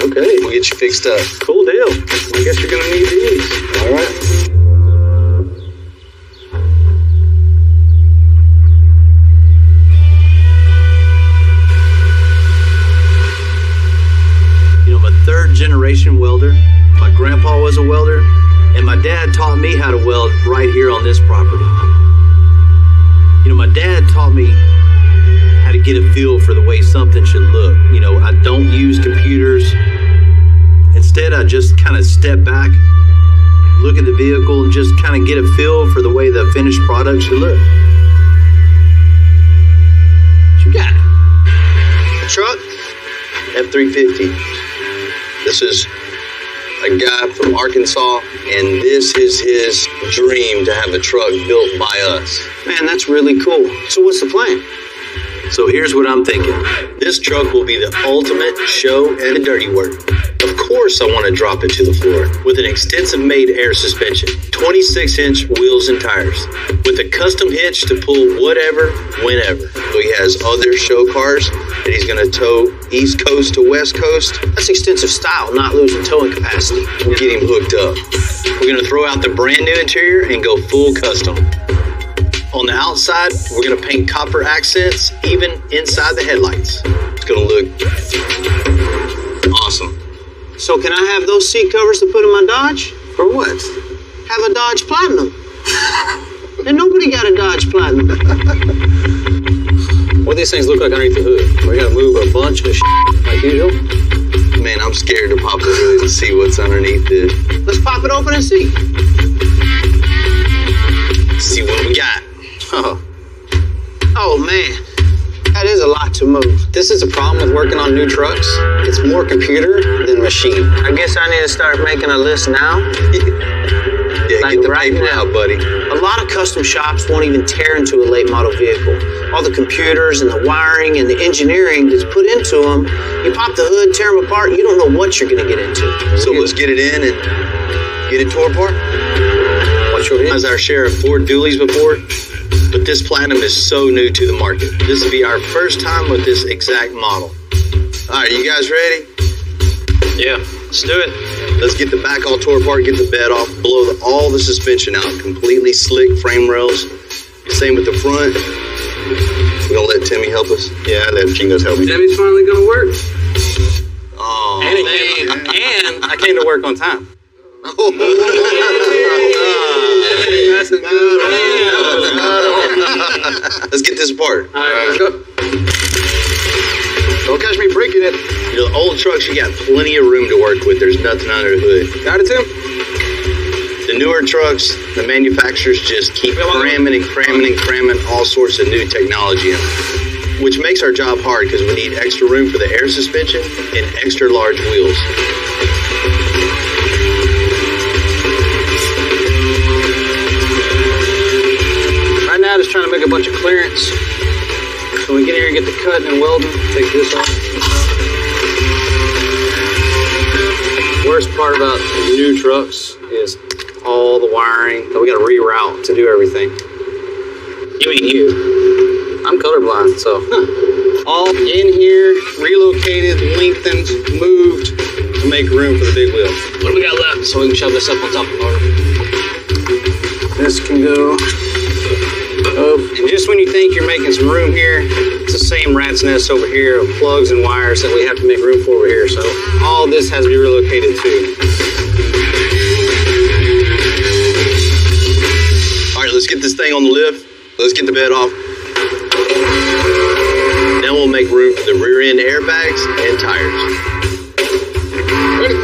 Okay. We'll get you fixed up. Cool deal. I guess you're gonna need these. All right. Third-generation welder. My grandpa was a welder, and my dad taught me how to weld right here on this property. My dad taught me how to get a feel for the way something should look. I don't use computers. Instead, I just kind of step back, look at the vehicle, and just kind of get a feel for the way the finished product should look. What you got? A truck? F-350. This is a guy from Arkansas, and this is his dream to have a truck built by us. Man, that's really cool. So what's the plan? So here's what I'm thinking. This truck will be the ultimate show and dirty work. Of course I want to drop it to the floor with an extensive made air suspension, 26-inch wheels and tires, with a custom hitch to pull whatever, whenever. So he has other show cars that he's going to tow East Coast to West Coast. That's extensive style, not losing towing capacity. We'll get him hooked up. We're going to throw out the brand new interior and go full custom. On the outside, we're going to paint copper accents, even inside the headlights. It's going to look awesome. So can I have those seat covers to put in my Dodge? For what? Have a Dodge Platinum. And nobody got a Dodge Platinum. What do these things look like underneath the hood? We gotta move a bunch of like usual? Man, I'm scared to pop the hood and see what's underneath it. Let's pop it open and see. See what we got. Oh man, that is a lot to move. This is a problem with working on new trucks. It's more computer than machine. I guess I need to start making a list now. Yeah, Like get the right paper now. out, buddy. A lot of custom shops won't even tear into a late model vehicle. All the computers and the wiring and the engineering that's put into them, you pop the hood, tear them apart, you don't know what you're gonna get into. So let's get it in and get it tore apart. As our share of Ford Dualies before, but this Platinum is so new to the market. This will be our first time with this exact model. All right, you guys ready? Yeah, let's do it. Let's get the back all tore apart, get the bed off, blow all the suspension out, completely slick frame rails. Same with the front. We're gonna let Timmy help us. Yeah, I let Chingos help me. Timmy's finally gonna work. Oh, And I came to work on time. That's a good one. Let's get this apart. All right, let's go. Don't catch me breaking it. You know, the old trucks, you got plenty of room to work with. There's nothing under the hood. Got it, Tim? The newer trucks, the manufacturers just keep cramming and cramming and cramming all sorts of new technology in them, which makes our job hard because we need extra room for the air suspension and extra large wheels. Right now, just trying to make a bunch of clearance. So we get here and get the cutting and welding. Take this off. Worst part about new trucks is all the wiring that we got to reroute to do everything. You mean you? I'm colorblind, so all in here, relocated, lengthened, moved to make room for the big wheel. What do we got left? So we can shove this up on top of the motor. This can go up. And just when you think you're making some room here, it's the same rat's nest over here of plugs and wires that we have to make room for over here. So all this has to be relocated too. All right, let's get this thing on the lift. Let's get the bed off. Then we'll make room for the rear end airbags and tires. Ready?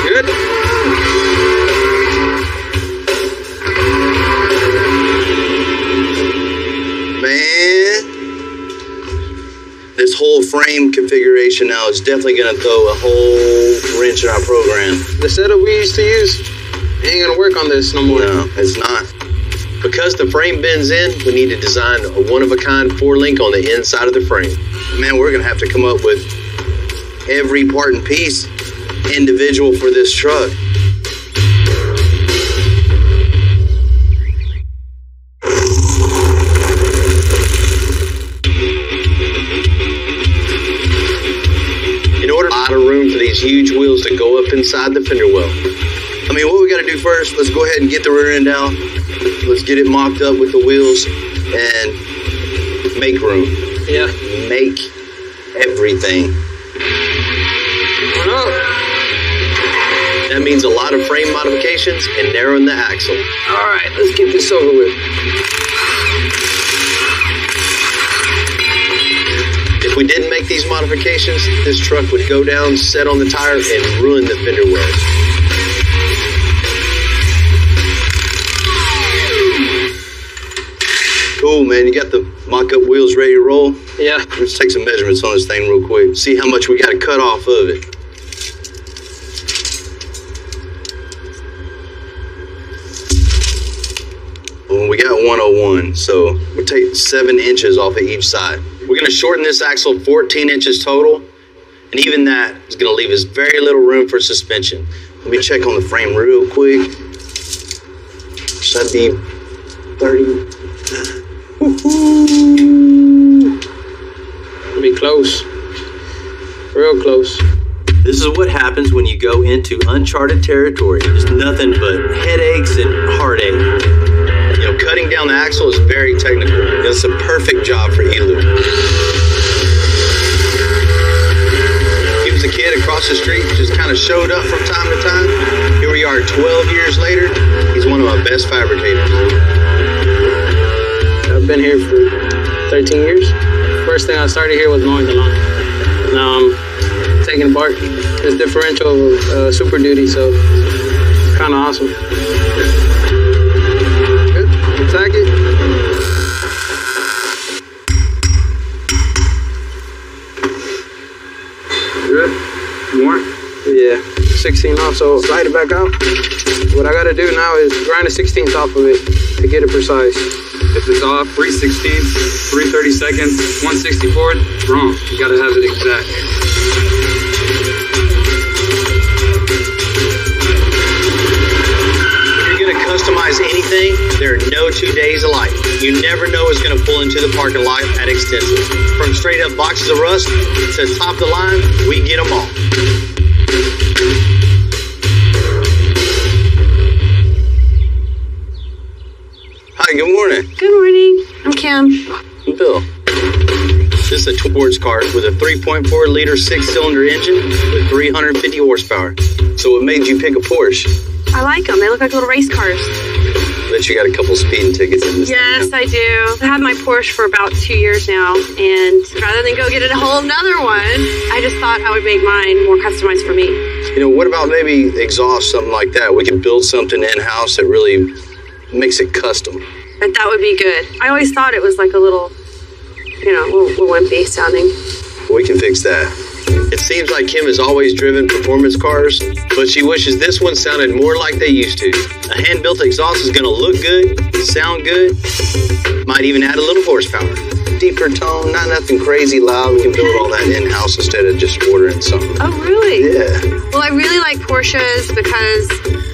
Good? Man, this whole frame configuration now is definitely going to throw a whole wrench in our program. The setup we used to use ain't gonna work on this no more. No, it's not. Because the frame bends in, we need to design a one-of-a-kind 4-link on the inside of the frame. Man, we're going to have to come up with every part and piece individual for this truck. In order to have a lot of room for these huge wheels to go up inside the fender well. I mean, what we got to do first, let's go ahead and get the rear end out. Let's get it mocked up with the wheels and make room. Yeah. Make everything. That means a lot of frame modifications and narrowing the axle. All right, let's get this over with. If we didn't make these modifications, this truck would go down, set on the tire, and ruin the fender wells. Cool, man. You got the mock-up wheels ready to roll? Yeah. Let's take some measurements on this thing real quick. See how much we got to cut off of it. Well, we got 101, so we'll take 7 inches off of each side. We're gonna shorten this axle 14 inches total, and even that is gonna leave us very little room for suspension. Let me check on the frame real quick. Should be 30. Woohoo! Be close. Real close. This is what happens when you go into uncharted territory. There's nothing but headaches and heartache. You know, cutting down the axle is very technical. It's a perfect job for Elu. He was a kid across the street, just kind of showed up from time to time. Here we are 12 years later. He's one of my best fabricators. I've been here for 13 years. First thing I started here was mowing the lawn. Now I'm taking apart this differential Super Duty, so it's kind of awesome. Good. Attack it. Good. More? Yeah. 16 off, so slide it back out. What I gotta do now is grind a 16th off of it to get it precise. If it's off, 3/16, 3/32, 1/64, it's wrong. You gotta have it exact. If you're gonna customize anything, there are no 2 days alike. You never know what's gonna pull into the parking lot at Extensive. From straight up boxes of rust to top of the line, we get them all. Hi, good morning. Good morning. I'm Kim. I'm Bill. This is a sports car with a 3.4 liter 6-cylinder engine with 350 horsepower. So what made you pick a Porsche? I like them. They look like little race cars. Bet you got a couple speeding tickets in this Yes, thing. I do. I had my Porsche for about 2 years now, and rather than go get a whole nother one, I just thought I would make mine more customized for me. You know, what about maybe exhaust, something like that? We could build something in-house that really makes it custom. But that would be good. I always thought it was like a little, little wimpy sounding. We can fix that. It seems like Kim has always driven performance cars, but she wishes this one sounded more like they used to. A hand-built exhaust is going to look good, sound good, might even add a little horsepower. Deeper tone, not nothing crazy loud. We can build all that in-house instead of just ordering something. Oh, really? Yeah. Well, I really like Porsches because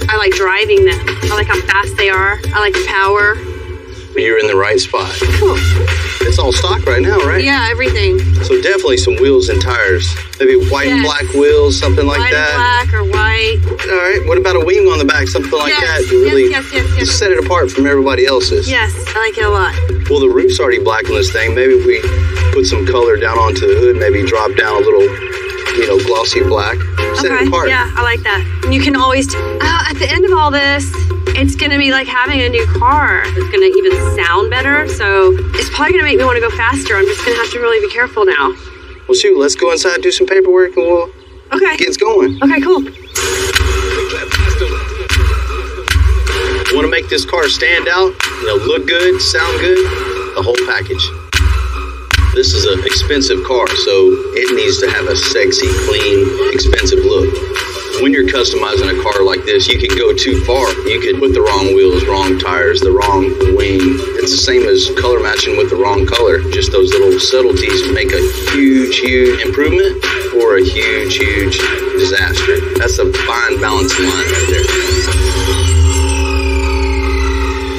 I like driving them. I like how fast they are. I like the power. You're in the right spot. Cool. It's all stock right now, right? Yeah, everything. So definitely some wheels and tires. Maybe white and black wheels, something like White that. and black or white. All right. What about a wing on the back, something like that to really yes. set it apart from everybody else's? Yes, I like it a lot. Well, the roof's already black on this thing. Maybe if we put some color down onto the hood, maybe drop down a little, glossy black. Set it apart. Yeah, I like that. And you can always, at the end of all this, it's going to be like having a new car. It's going to even sound better. So it's probably going to make me want to go faster. I'm just going to have to really be careful now. Well, shoot, let's go inside and do some paperwork and we'll get it going. Okay, cool. Want to make this car stand out, look good, sound good, the whole package. This is an expensive car, so it needs to have a sexy, clean, expensive look. When you're customizing a car like this, you can go too far. You could put the wrong wheels, wrong tires, the wrong wing. It's the same as color matching with the wrong color. Just those little subtleties make a huge, huge improvement or a huge, huge disaster. That's a fine balancing line right there.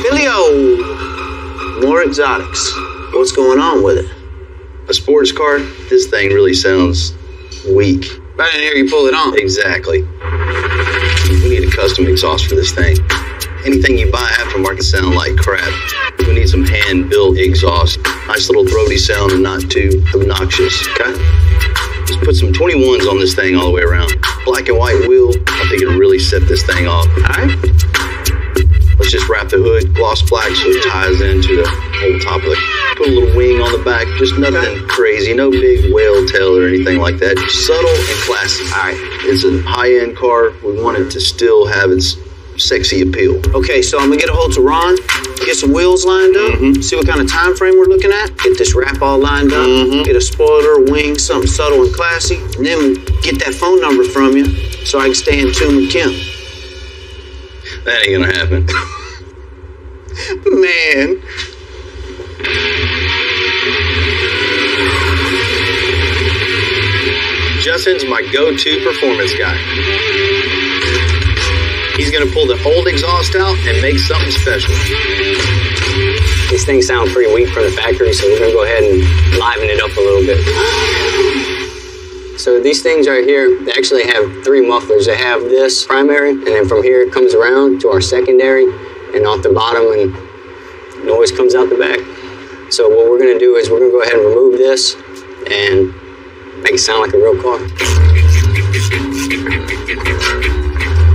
Billy-o! More exotics. What's going on with it? A sports car, this thing really sounds weak. I didn't hear you pull it on. Exactly. We need a custom exhaust for this thing. Anything you buy aftermarket sound like crap. We need some hand-built exhaust. Nice little throaty sound and not too obnoxious, okay? Just put some 21s on this thing all the way around. Black and white wheel, I think it'll really set this thing off. All right? Let's just wrap the hood gloss black so it ties into the whole top of it. Put a little wing on the back, just nothing crazy, no big whale tail or anything like that. Just subtle and classy. All right, it's a high-end car. We want it to still have its sexy appeal. Okay, so I'm gonna get a hold to Ron, get some wheels lined up, see what kind of time frame we're looking at, get this wrap all lined up, get a spoiler, wing, something subtle and classy, and then get that phone number from you so I can stay in tune with Kim. That ain't gonna happen. Man. Justin's my go-to performance guy. He's gonna pull the old exhaust out and make something special. These things sound pretty weak from the factory, so we're gonna go ahead and liven it up a little bit. So these things right here, they actually have 3 mufflers. They have this primary, and then from here it comes around to our secondary, and off the bottom, and noise comes out the back. So what we're gonna do is we're gonna go ahead and remove this and make it sound like a real car.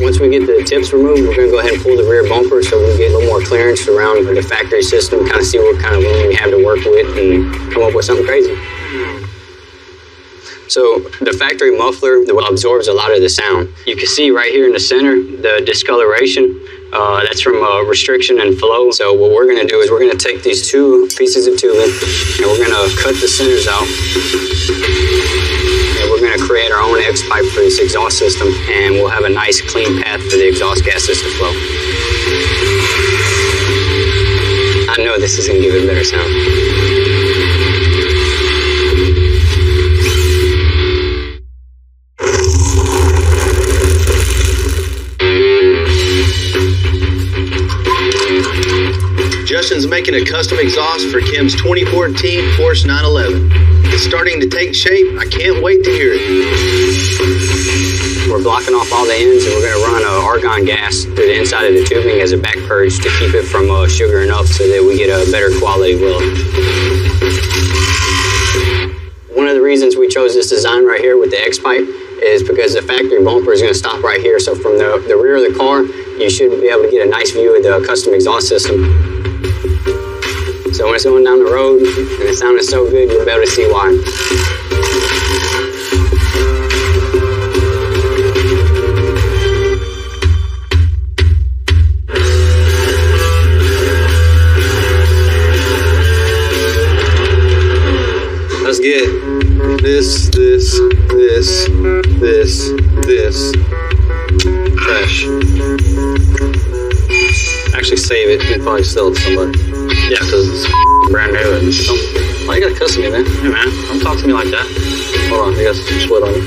Once we get the tips removed, we're going to go ahead and pull the rear bumper so we can get a little more clearance around the factory system, kind of see what kind of room we have to work with and come up with something crazy. So the factory muffler absorbs a lot of the sound. You can see right here in the center, the discoloration. That's from restriction and flow. So what we're going to do is we're going to take these 2 pieces of tubing and we're going to cut the centers out. And we're going to create our own X pipe for this exhaust system, and we'll have a nice clean path for the exhaust gases to flow. I know this is going to give it a better sound. Justin's making a custom exhaust for Kim's 2014 Porsche 911. It's starting to take shape. I can't wait to hear it. We're blocking off all the ends, and we're going to run argon gas through the inside of the tubing as a back purge to keep it from sugaring up so that we get a better quality weld. One of the reasons we chose this design right here with the X pipe is because the factory bumper is going to stop right here. So from the rear of the car, you should be able to get a nice view of the custom exhaust system. So when it's going down the road and it sounded so good, you'll be able to see why. Let's get this. Trash. Actually save it. You'd probably sell it to somebody. Yeah, because it's brand new. And why you gotta cuss me, man? Hey, man, don't talk to me like that. Hold on, I got some sweat on you.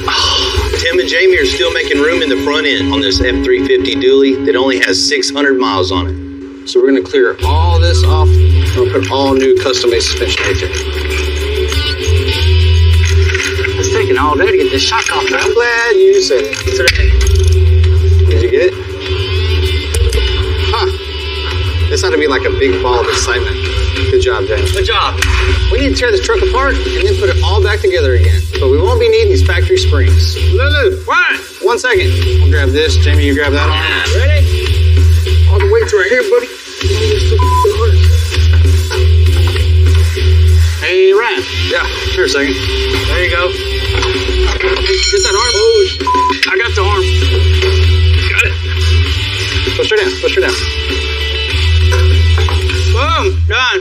Tim and Jamie are still making room in the front end on this F350 dually that only has 600 miles on it. So we're gonna clear all this off. We're gonna put all new custom-made suspension right there. It's taking all day to get this shock off. I'm glad you said it. Did you get it? Huh. This ought to be like a big ball of excitement. Good job, James. Good job. We need to tear this truck apart and then put it all back together again. But we won't be needing these factory springs. Lulu, what? 1 second. I'll grab this. Jamie, you grab that on. Ready? All the weights right here, buddy. Hey, Ryan. Yeah, here a second. There you go. Get that arm. Oh, I got the arm. Got it. Push her down. Push her down. Boom. Done.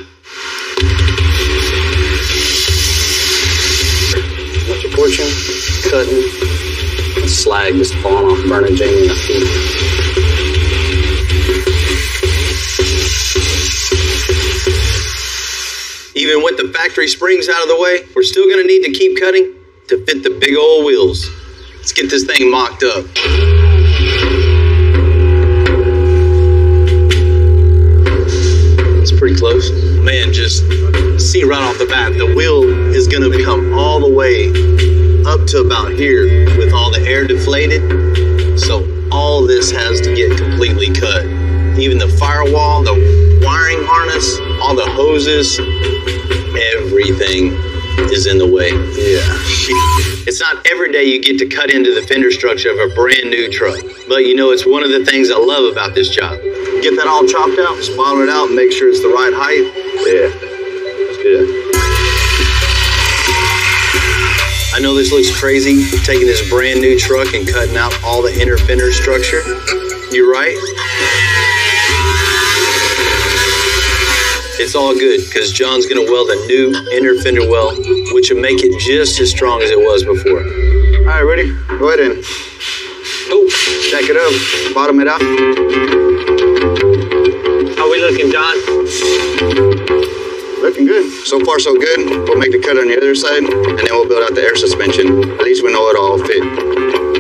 Much of fortune, cutting, and slag just falling off, burning Jamie in the feet. Even with the factory springs out of the way, we're still going to need to keep cutting to fit the big old wheels. Let's get this thing mocked up. It's pretty close. Man, just see right off the bat, the wheel is going to come all the way up to about here with all the air deflated. So all this has to get completely cut. Even the firewall, the wiring harness, all the hoses, everything is in the way. Yeah. It's not every day you get to cut into the fender structure of a brand new truck. But you know, it's one of the things I love about this job. Get that all chopped out, just bottom it out, and make sure it's the right height. Yeah, that's good. I know this looks crazy, taking this brand new truck and cutting out all the inner fender structure. You're right. It's all good, because John's going to weld a new inner fender well, which will make it just as strong as it was before. All right, ready? Go ahead and stack it up, bottom it out. How we looking, John? Looking good. So far, so good. We'll make the cut on the other side, and then we'll build out the air suspension. At least we know it'll all fit.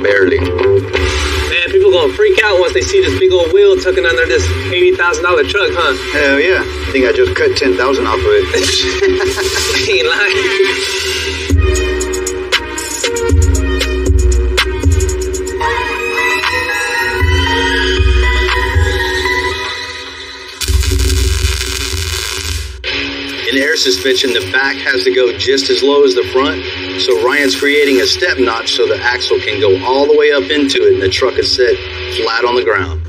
Barely. Man, people gonna freak out once they see this big old wheel tucking under this $80,000 truck, huh? Hell yeah. I think I just cut 10,000 off of it. Ain't lying. In air suspension, the back has to go just as low as the front, so Ryan's creating a step notch so the axle can go all the way up into it and the truck is set flat on the ground.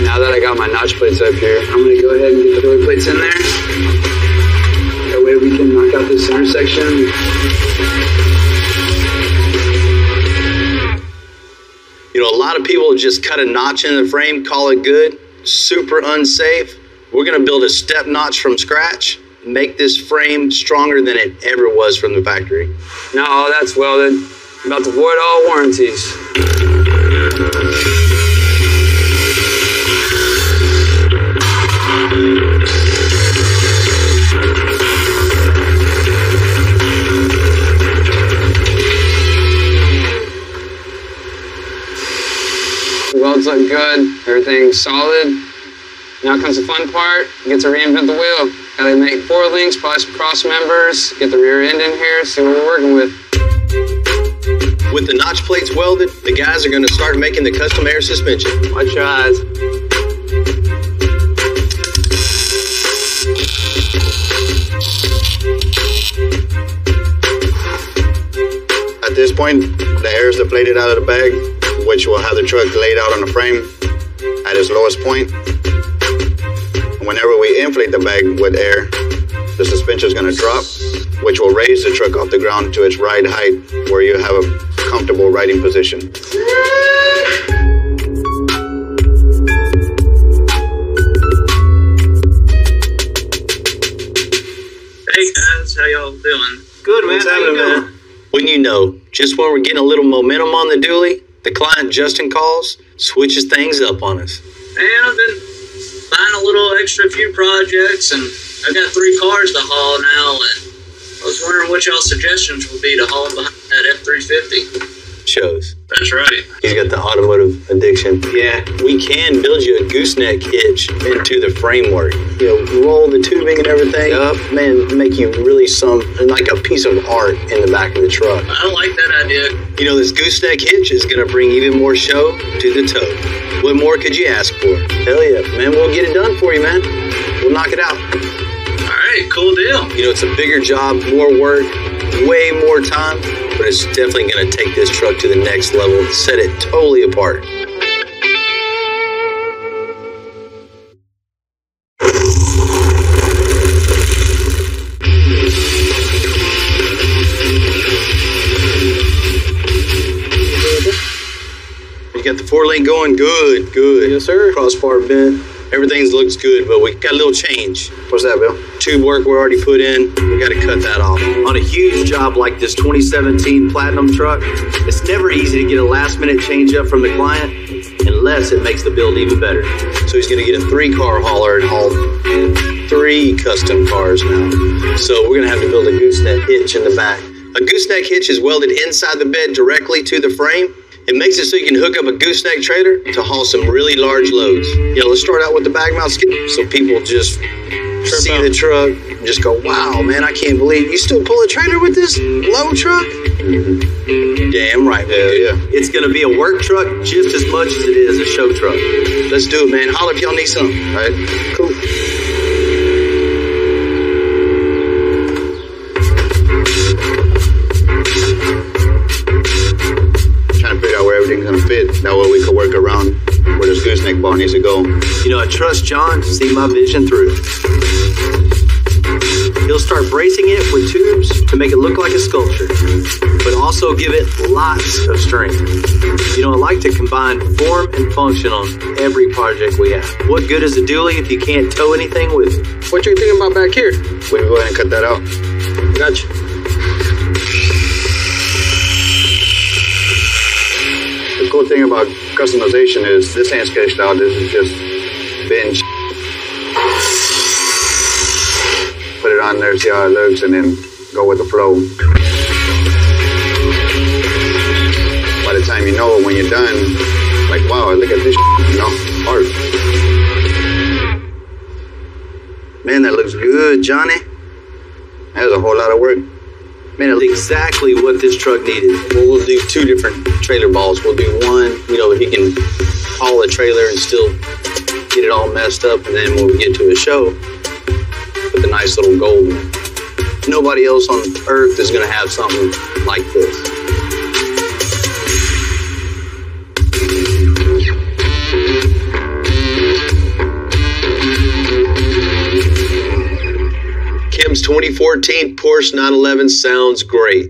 Now that I got my notch plates up here, I'm going to go ahead and get the belly plates in there. That way we can knock out this intersection. You know, a lot of people just cut a notch in the frame, call it good, super unsafe. We're going to build a step notch from scratch, make this frame stronger than it ever was from the factory. No, that's welded. About to void all warranties. The welds look good. Everything's solid. Now comes the fun part. Get to reinvent the wheel. Gotta make 4 links, probably some cross members, get the rear end in here, see what we're working with. With the notch plates welded, the guys are going to start making the custom air suspension. Watch your eyes. At this point, the air is deflated out of the bag, which will have the truck laid out on the frame at its lowest point. Whenever we inflate the bag with air, the suspension is going to drop, which will raise the truck off the ground to its ride height, where you have a comfortable riding position. Hey guys, how y'all doing? Good, man. How you doing? When you know, just when we're getting a little momentum on the dually, the client Justin calls, switches things up on us. Man, I've been buying a little extra few projects, and I've got 3 cars to haul now, and I was wondering what y'all's suggestions would be to haul behind that F-350. Shows. That's right. He's got the automotive addiction. Yeah, we can build you a gooseneck hitch into the framework. You know, roll the tubing and everything up, man, make you really like a piece of art in the back of the truck. I like that idea. You know, this gooseneck hitch is going to bring even more show to the tow. What more could you ask for? Hell yeah, man, we'll get it done for you, man. We'll knock it out. All right, cool deal. You know, it's a bigger job, more work, way more time, but it's definitely going to take this truck to the next level and set it totally apart. You got the 4-lane going? Good, good. Yes, sir. Crossbar bent. Everything looks good, but we got a little change. What's that, Bill? Tube work we already put in. We got to cut that off. On a huge job like this 2017 Platinum truck, it's never easy to get a last-minute change up from the client unless it makes the build even better. So he's going to get a 3-car hauler and haul 3 custom cars now. So we're going to have to build a gooseneck hitch in the back. A gooseneck hitch is welded inside the bed directly to the frame. It makes it so you can hook up a gooseneck trailer to haul some really large loads. You know, let's start out with the bag mount skid so people just see the truck and just go, wow, man, I can't believe you still pull a trailer with this low truck? Mm-hmm. Damn right, man. Yeah. It's going to be a work truck just as much as it is a show truck. Let's do it, man. Holler if y'all need something. All right, cool. Everything's gonna fit. That way we can work around where this gooseneck bar needs to go. You know, I trust John to see my vision through. He'll start bracing it with tubes to make it look like a sculpture, but also give it lots of strength. You know, I like to combine form and function on every project we have. What good is a dually if you can't tow anything with it? What you thinking about back here? We can go ahead and cut that out. Gotcha. The cool thing about customization is this ain't sketched out. This is just been put it on there, see how it looks, and then go with the flow. By the time you know it, when you're done, like, wow, look at this, you know, art. Man, that looks good, Johnny. That was a whole lot of work. Man, it's exactly what this truck needed. Well, we'll do 2 different trailer balls. We'll do one, you know, he can haul a trailer and still get it all messed up, and then when we get to a show, put the nice little gold in it. Nobody else on earth is going to have something like this. Kim's 2014 Porsche 911 sounds great.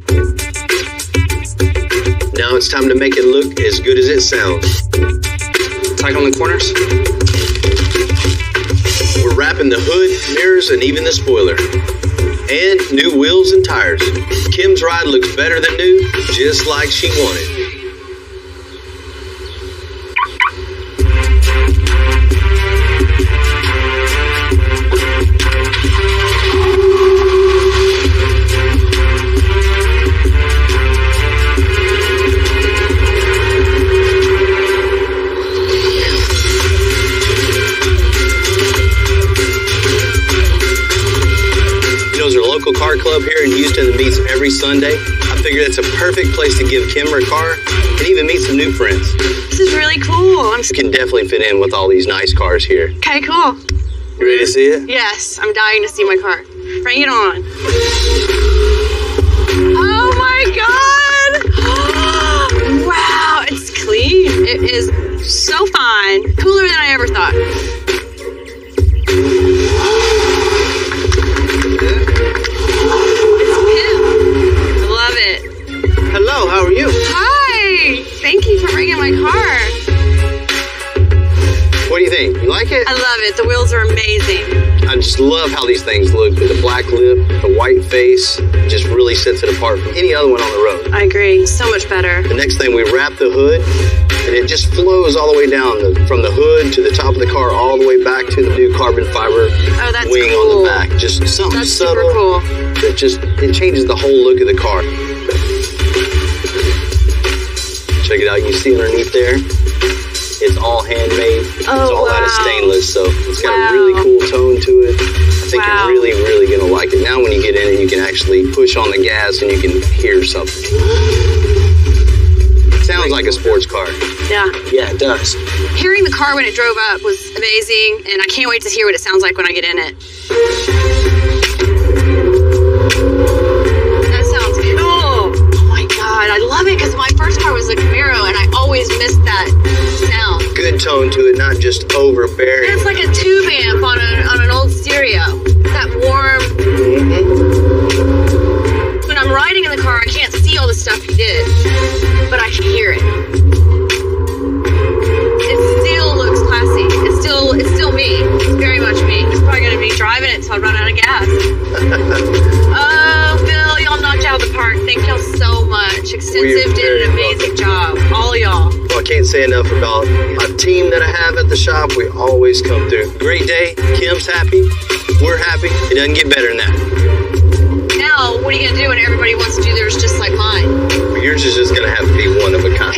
Now it's time to make it look as good as it sounds. Tight on the corners. We're wrapping the hood, mirrors, and even the spoiler. And new wheels and tires. Kim's ride looks better than new, just like she wanted. Car club here in Houston that meets every Sunday. I figure that's a perfect place to give Kim her car and even meet some new friends. This is really cool. You can definitely fit in with all these nice cars here. Okay, cool. You ready to see it? Yes, I'm dying to see my car. Bring it on. Oh my God! Wow, it's clean. It is so fine. Cooler than I ever thought. Hello, how are you? Hi! Thank you for bringing my car. What do you think? You like it? I love it. The wheels are amazing. I just love how these things look with the black lip, the white face. It just really sets it apart from any other one on the road. I agree. So much better. The next thing, we wrap the hood, and it just flows all the way down from the hood to the top of the car, all the way back to the new carbon fiber wing on the back. Just something subtle. Cool. That just, it changes the whole look of the car. Check it out, you see underneath there, it's all handmade. It's all out of stainless, so it's got a really cool tone to it. I think you're really, really gonna like it. Now when you get in it, you can actually push on the gas and you can hear something. It sounds like a sports car. Yeah. Yeah, it does. Hearing the car when it drove up was amazing, and I can't wait to hear what it sounds like when I get in it. That sounds cool. Oh my God, I love it because my first car was a Camaro, and I always missed that sound. Good tone to it, not just overbearing. It's like a tube amp on an old stereo. That warm. When I'm riding in the car, I can't see all the stuff you did, but I can hear it. It still looks classy. It's still me. It's very much me. I'm probably gonna be driving it until I run out of gas. Oh, Bill, y'all knocked out of the park. Thank y'all so much. Extensive did an amazing job. All y'all. Well, I can't say enough about my team that I have at the shop. We always come through. Great day. Kim's happy. We're happy. It doesn't get better than that. Now, what are you gonna do when everybody wants to do theirs just like mine? Well, yours is just gonna have to be one of a kind.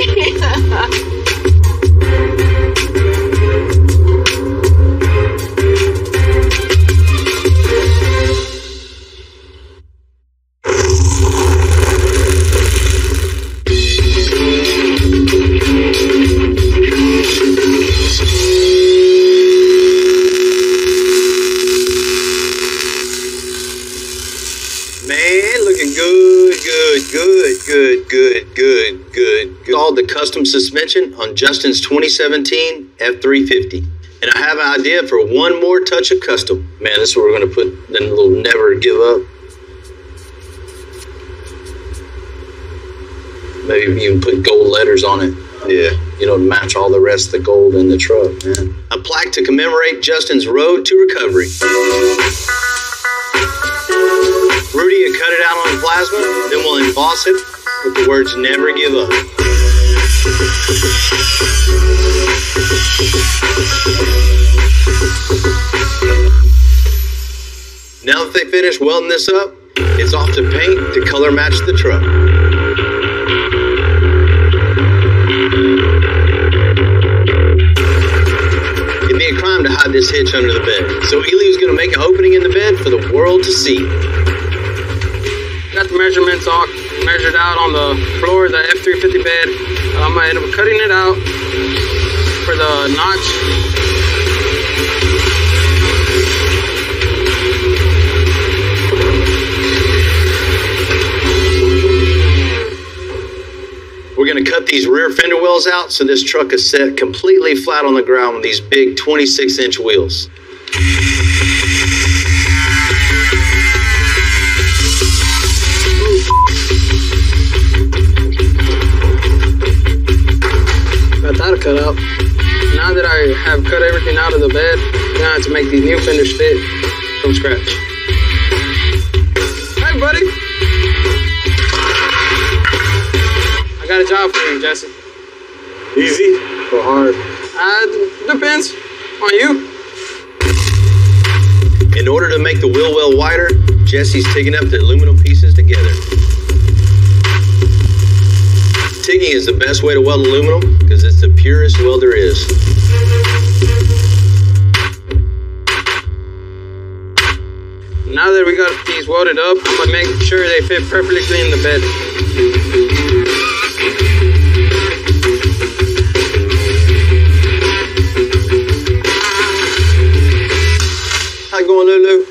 Good. All the custom suspension on Justin's 2017 F350. And I have an idea for one more touch of custom. Man, this is where we're going to put the little never give up. Maybe even put gold letters on it. Yeah. You know, to match all the rest of the gold in the truck, man. A plaque to commemorate Justin's road to recovery. Rudy will cut it out on plasma, then we'll emboss it with the words never give up. Now that they finish welding this up, It's off to paint to color match the truck. It'd be a crime to hide this hitch under the bed. So Ely was going to make an opening in the bed for the world to see. Got the measurements all measured out on the floor of the F350 bed. I'm going to end up cutting it out for the notch. We're going to cut these rear fender wells out so this truck is set completely flat on the ground with these big 26-inch wheels. Got that cut out. Now that I have cut everything out of the bed, now I have to make these new fenders fit from scratch. Hey, buddy. I got a job for you, Jesse. Easy or hard? Depends on you. In order to make the wheel well wider, Jesse's taking up the aluminum pieces together. TIGging is the best way to weld aluminum because it's the purest weld there is. Now that we got these welded up, I'm gonna make sure they fit perfectly in the bed. How you going, Lulu?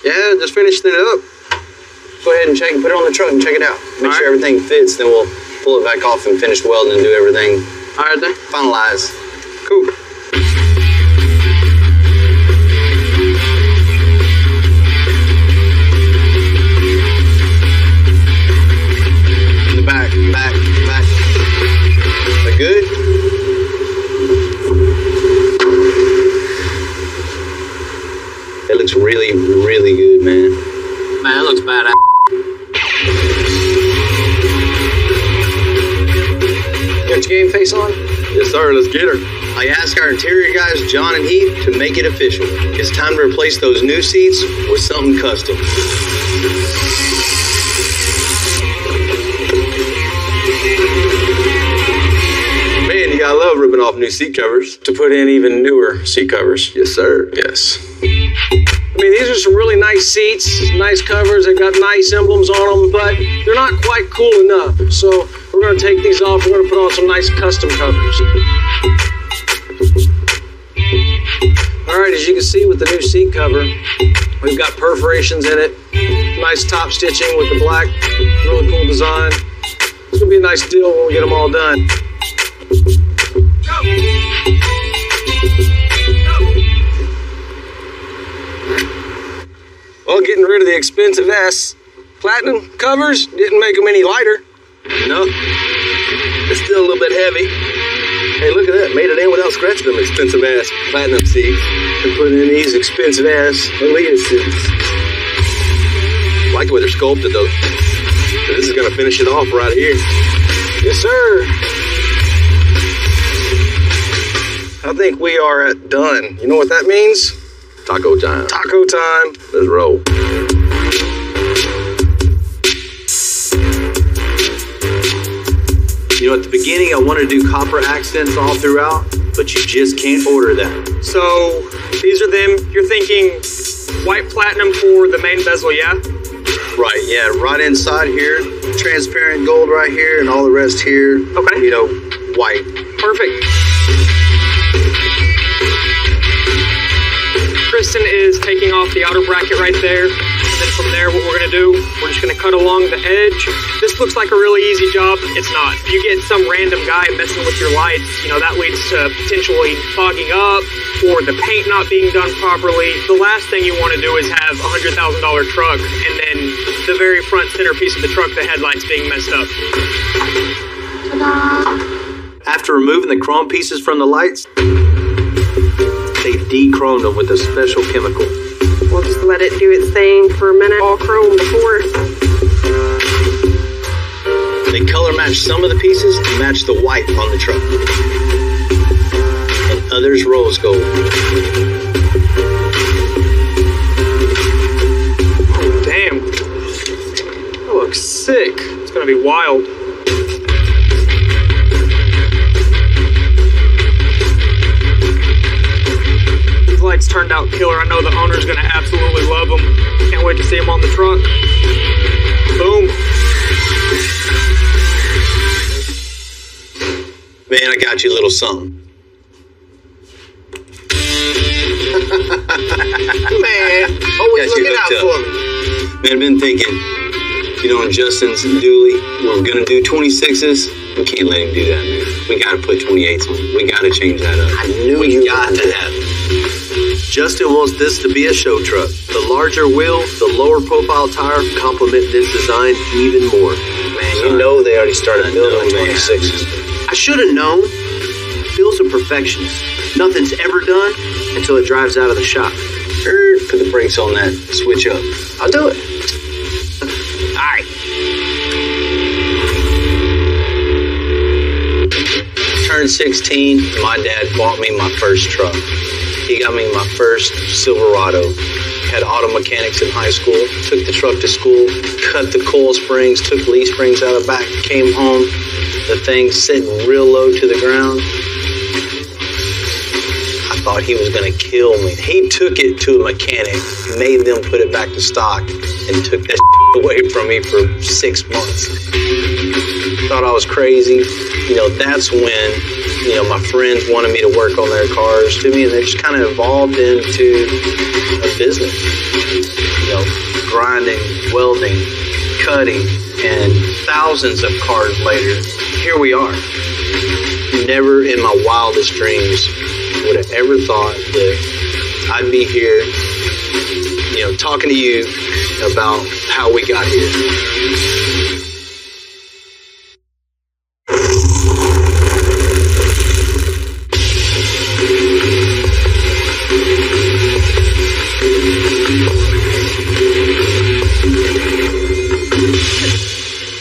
Yeah, just finished it up. Go ahead and check, put it on the truck and check it out. Make sure everything fits, then we'll pull it back off and finish welding and do everything. All right, then. Finalize. Cool. In the back. That good? It looks really, really good, man. Man, it looks badass. Got your game face on? Yes, sir. Let's get her. I asked our interior guys, John and Heath, to make it official. It's time to replace those new seats with something custom. Man, you gotta love ripping off new seat covers. To put in even newer seat covers. Yes, sir. Yes. I mean, these are some really nice seats, nice covers. They've got nice emblems on them, but they're not quite cool enough. So we're going to take these off. We're going to put on some nice custom covers. All right, as you can see with the new seat cover, we've got perforations in it. Nice top stitching with the black. Really cool design. It's going to be a nice deal when we get them all done. Well, getting rid of the expensive ass platinum covers didn't make them any lighter. No, it's still a little bit heavy. Hey, look at that. Made it in without scratching them expensive ass platinum seats. And putting in these expensive ass Elite seats. I like the way they're sculpted though. This is gonna finish it off right here. Yes, sir. I think we are done. You know what that means? Taco time. Taco time. Let's roll. You know, at the beginning, I wanted to do copper accents all throughout, but you just can't order that. So these are them. You're thinking white platinum for the main bezel, yeah? Right, yeah, right inside here, transparent gold right here, and all the rest here, okay. You know, white. Perfect. Kristen is taking off the outer bracket right there. And then from there, what we're gonna do, we're just gonna cut along the edge. This looks like a really easy job. It's not. If you get some random guy messing with your lights, you know, that leads to potentially fogging up or the paint not being done properly. The last thing you wanna do is have a $100,000 truck and then the very front centerpiece of the truck, the headlights being messed up. After removing the chrome pieces from the lights, they de-chromed them with a special chemical. We'll just let it do its thing for a minute. All chrome before. They color match some of the pieces to match the white on the truck. And others rose gold. Damn. sick. It's gonna be wild. These lights turned out killer. I know the owner's gonna absolutely love them. Can't wait to see them on the truck. Boom. Man, I got you a little something. Man, always looking out for me. Man, I've been thinking, you know, in Justin's dually, we're gonna do 26s. We can't let him do that, man. We gotta put 28s on. We gotta change that up. I knew we you got to have it. Justin wants this to be a show truck. The larger wheel, the lower profile tire complement this design even more. Man, you know they already started building 26s. I should have known. Bill's a perfectionist. Nothing's ever done until it drives out of the shop. Put the brakes on that. Switch up. I'll do it. All right. Turned 16. My dad bought me my first truck. He got me my first Silverado. Had auto mechanics in high school. Took the truck to school. Cut the coil springs. Took leaf springs out of the back. Came home. The thing sitting real low to the ground. I thought he was going to kill me. He took it to a mechanic, made them put it back to stock, and took that away from me for 6 months. Thought I was crazy. You know, that's when, you know, my friends wanted me to work on their cars to me, and they just kind of evolved into a business. You know, grinding, welding, cutting, and thousands of cars later, here we are. Never in my wildest dreams would have ever thought that I'd be here, you know, talking to you about how we got here.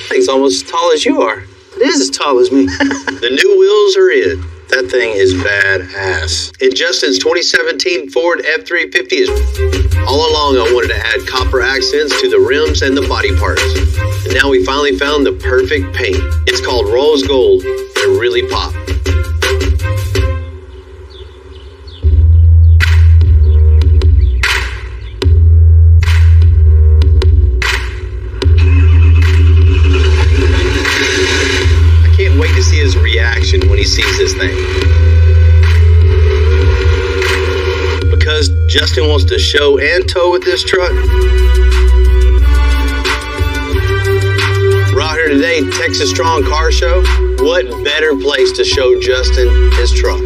Thing's almost as tall as you are. It is as tall as me. The new wheels are in. That thing is badass. And Justin's 2017 Ford F-350 is... All along, I wanted to add copper accents to the rims and the body parts. And now we finally found the perfect paint. It's called Rose Gold, and it really popped. His reaction when he sees this thing. Because Justin wants to show and tow with this truck. We're out here today, Texas Strong Car Show. What better place to show Justin his truck?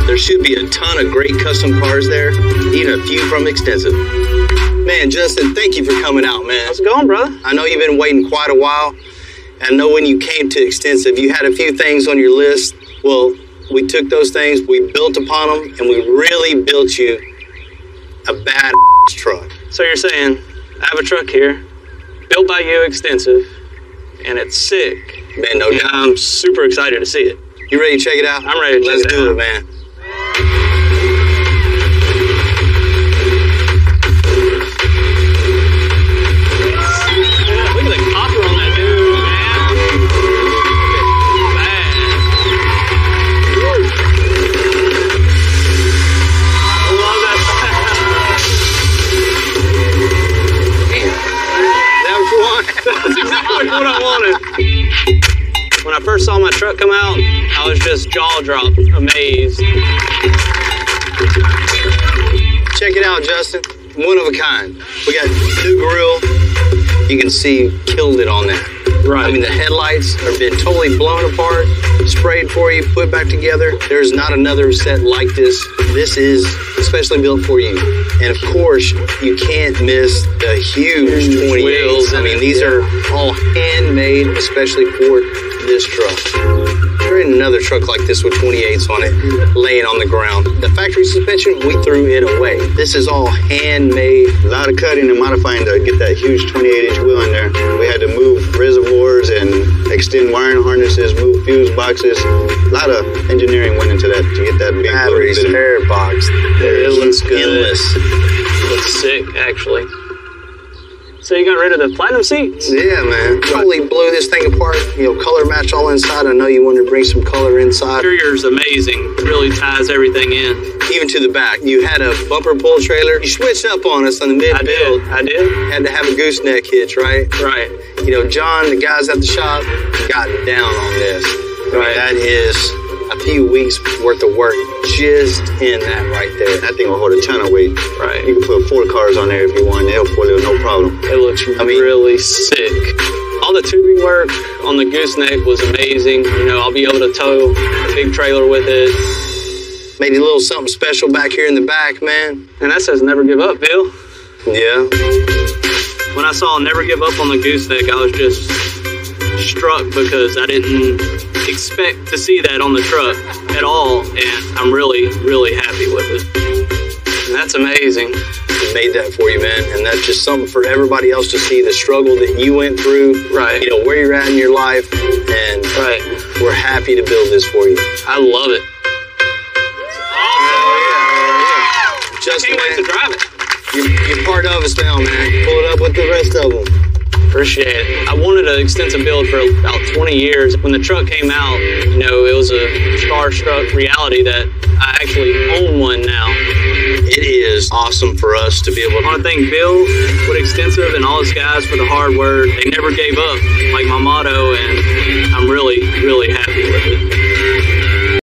There should be a ton of great custom cars there, even a few from Extensive. Man, Justin, thank you for coming out, man. How's it going, brother? I know you've been waiting quite a while. I know when you came to Extensive, you had a few things on your list. Well, we took those things, we built upon them, and we really built you a bad truck. So you're saying, I have a truck here, built by you, Extensive, and it's sick. Man, no doubt. I'm super excited to see it. You ready to check it out? I'm ready to check it out. Let's do it, man. Look at the copper on that dude, man. I love that. That was what? That's exactly what I wanted. When I first saw my truck come out, I was just jaw-dropped, amazed. Check it out, Justin. One of a kind. We got new grill. You can see killed it on that. Right. I mean, the headlights have been totally blown apart, sprayed for you, put back together. There's not another set like this. This is especially built for you. And of course, you can't miss the huge 20 wheels. I mean, these are all handmade, especially for this truck. There ain't another truck like this with 28s on it laying on the ground. The factory suspension, we threw it away. This is all handmade. A lot of cutting and modifying to get that huge 28-inch wheel in there. We had to move reservoirs and extend wiring harnesses, move fuse boxes. A lot of engineering went into that to get that big batteries, air box. It looks good. Endless. It looks sick, actually. So you got rid of the platinum seats? Yeah, man. Totally blew this thing apart. Color match all inside. I know you wanted to bring some color inside. Interior's amazing. Really ties everything in. Even to the back. You had a bumper pull trailer. You switched up on us on the mid-build. I did. Had to have a gooseneck hitch, right? Right. John, the guys at the shop, got down on this. Right. That is a few weeks worth of work just in that right there. That thing will hold a ton of weight. Right. You can put 4 cars on there if you want. It'll pull it, no problem. It looks really sick. All the tubing work on the gooseneck was amazing. I'll be able to tow a big trailer with it. Made a little something special back here in the back, man. And that says never give up, Bill. Yeah. When I saw never give up on the gooseneck, I was just struck because I didn't expect to see that on the truck at all, and I'm really, really happy with it. And that's amazing. We made that for you, man, and that's just something for everybody else to see, the struggle that you went through, right? Where you're at in your life, and right. We're happy to build this for you. I love it. Just, I can't wait to drive it. You're part of us now, man. Pull it up with the rest of them. Appreciate it. I wanted an extensive build for about 20 years. When the truck came out, it was a starstruck reality that I actually own one now. It is awesome for us to be able to... I want to thank Bill with Extensive and all his guys for the hard work. They never gave up, like my motto, and I'm really, really happy with it.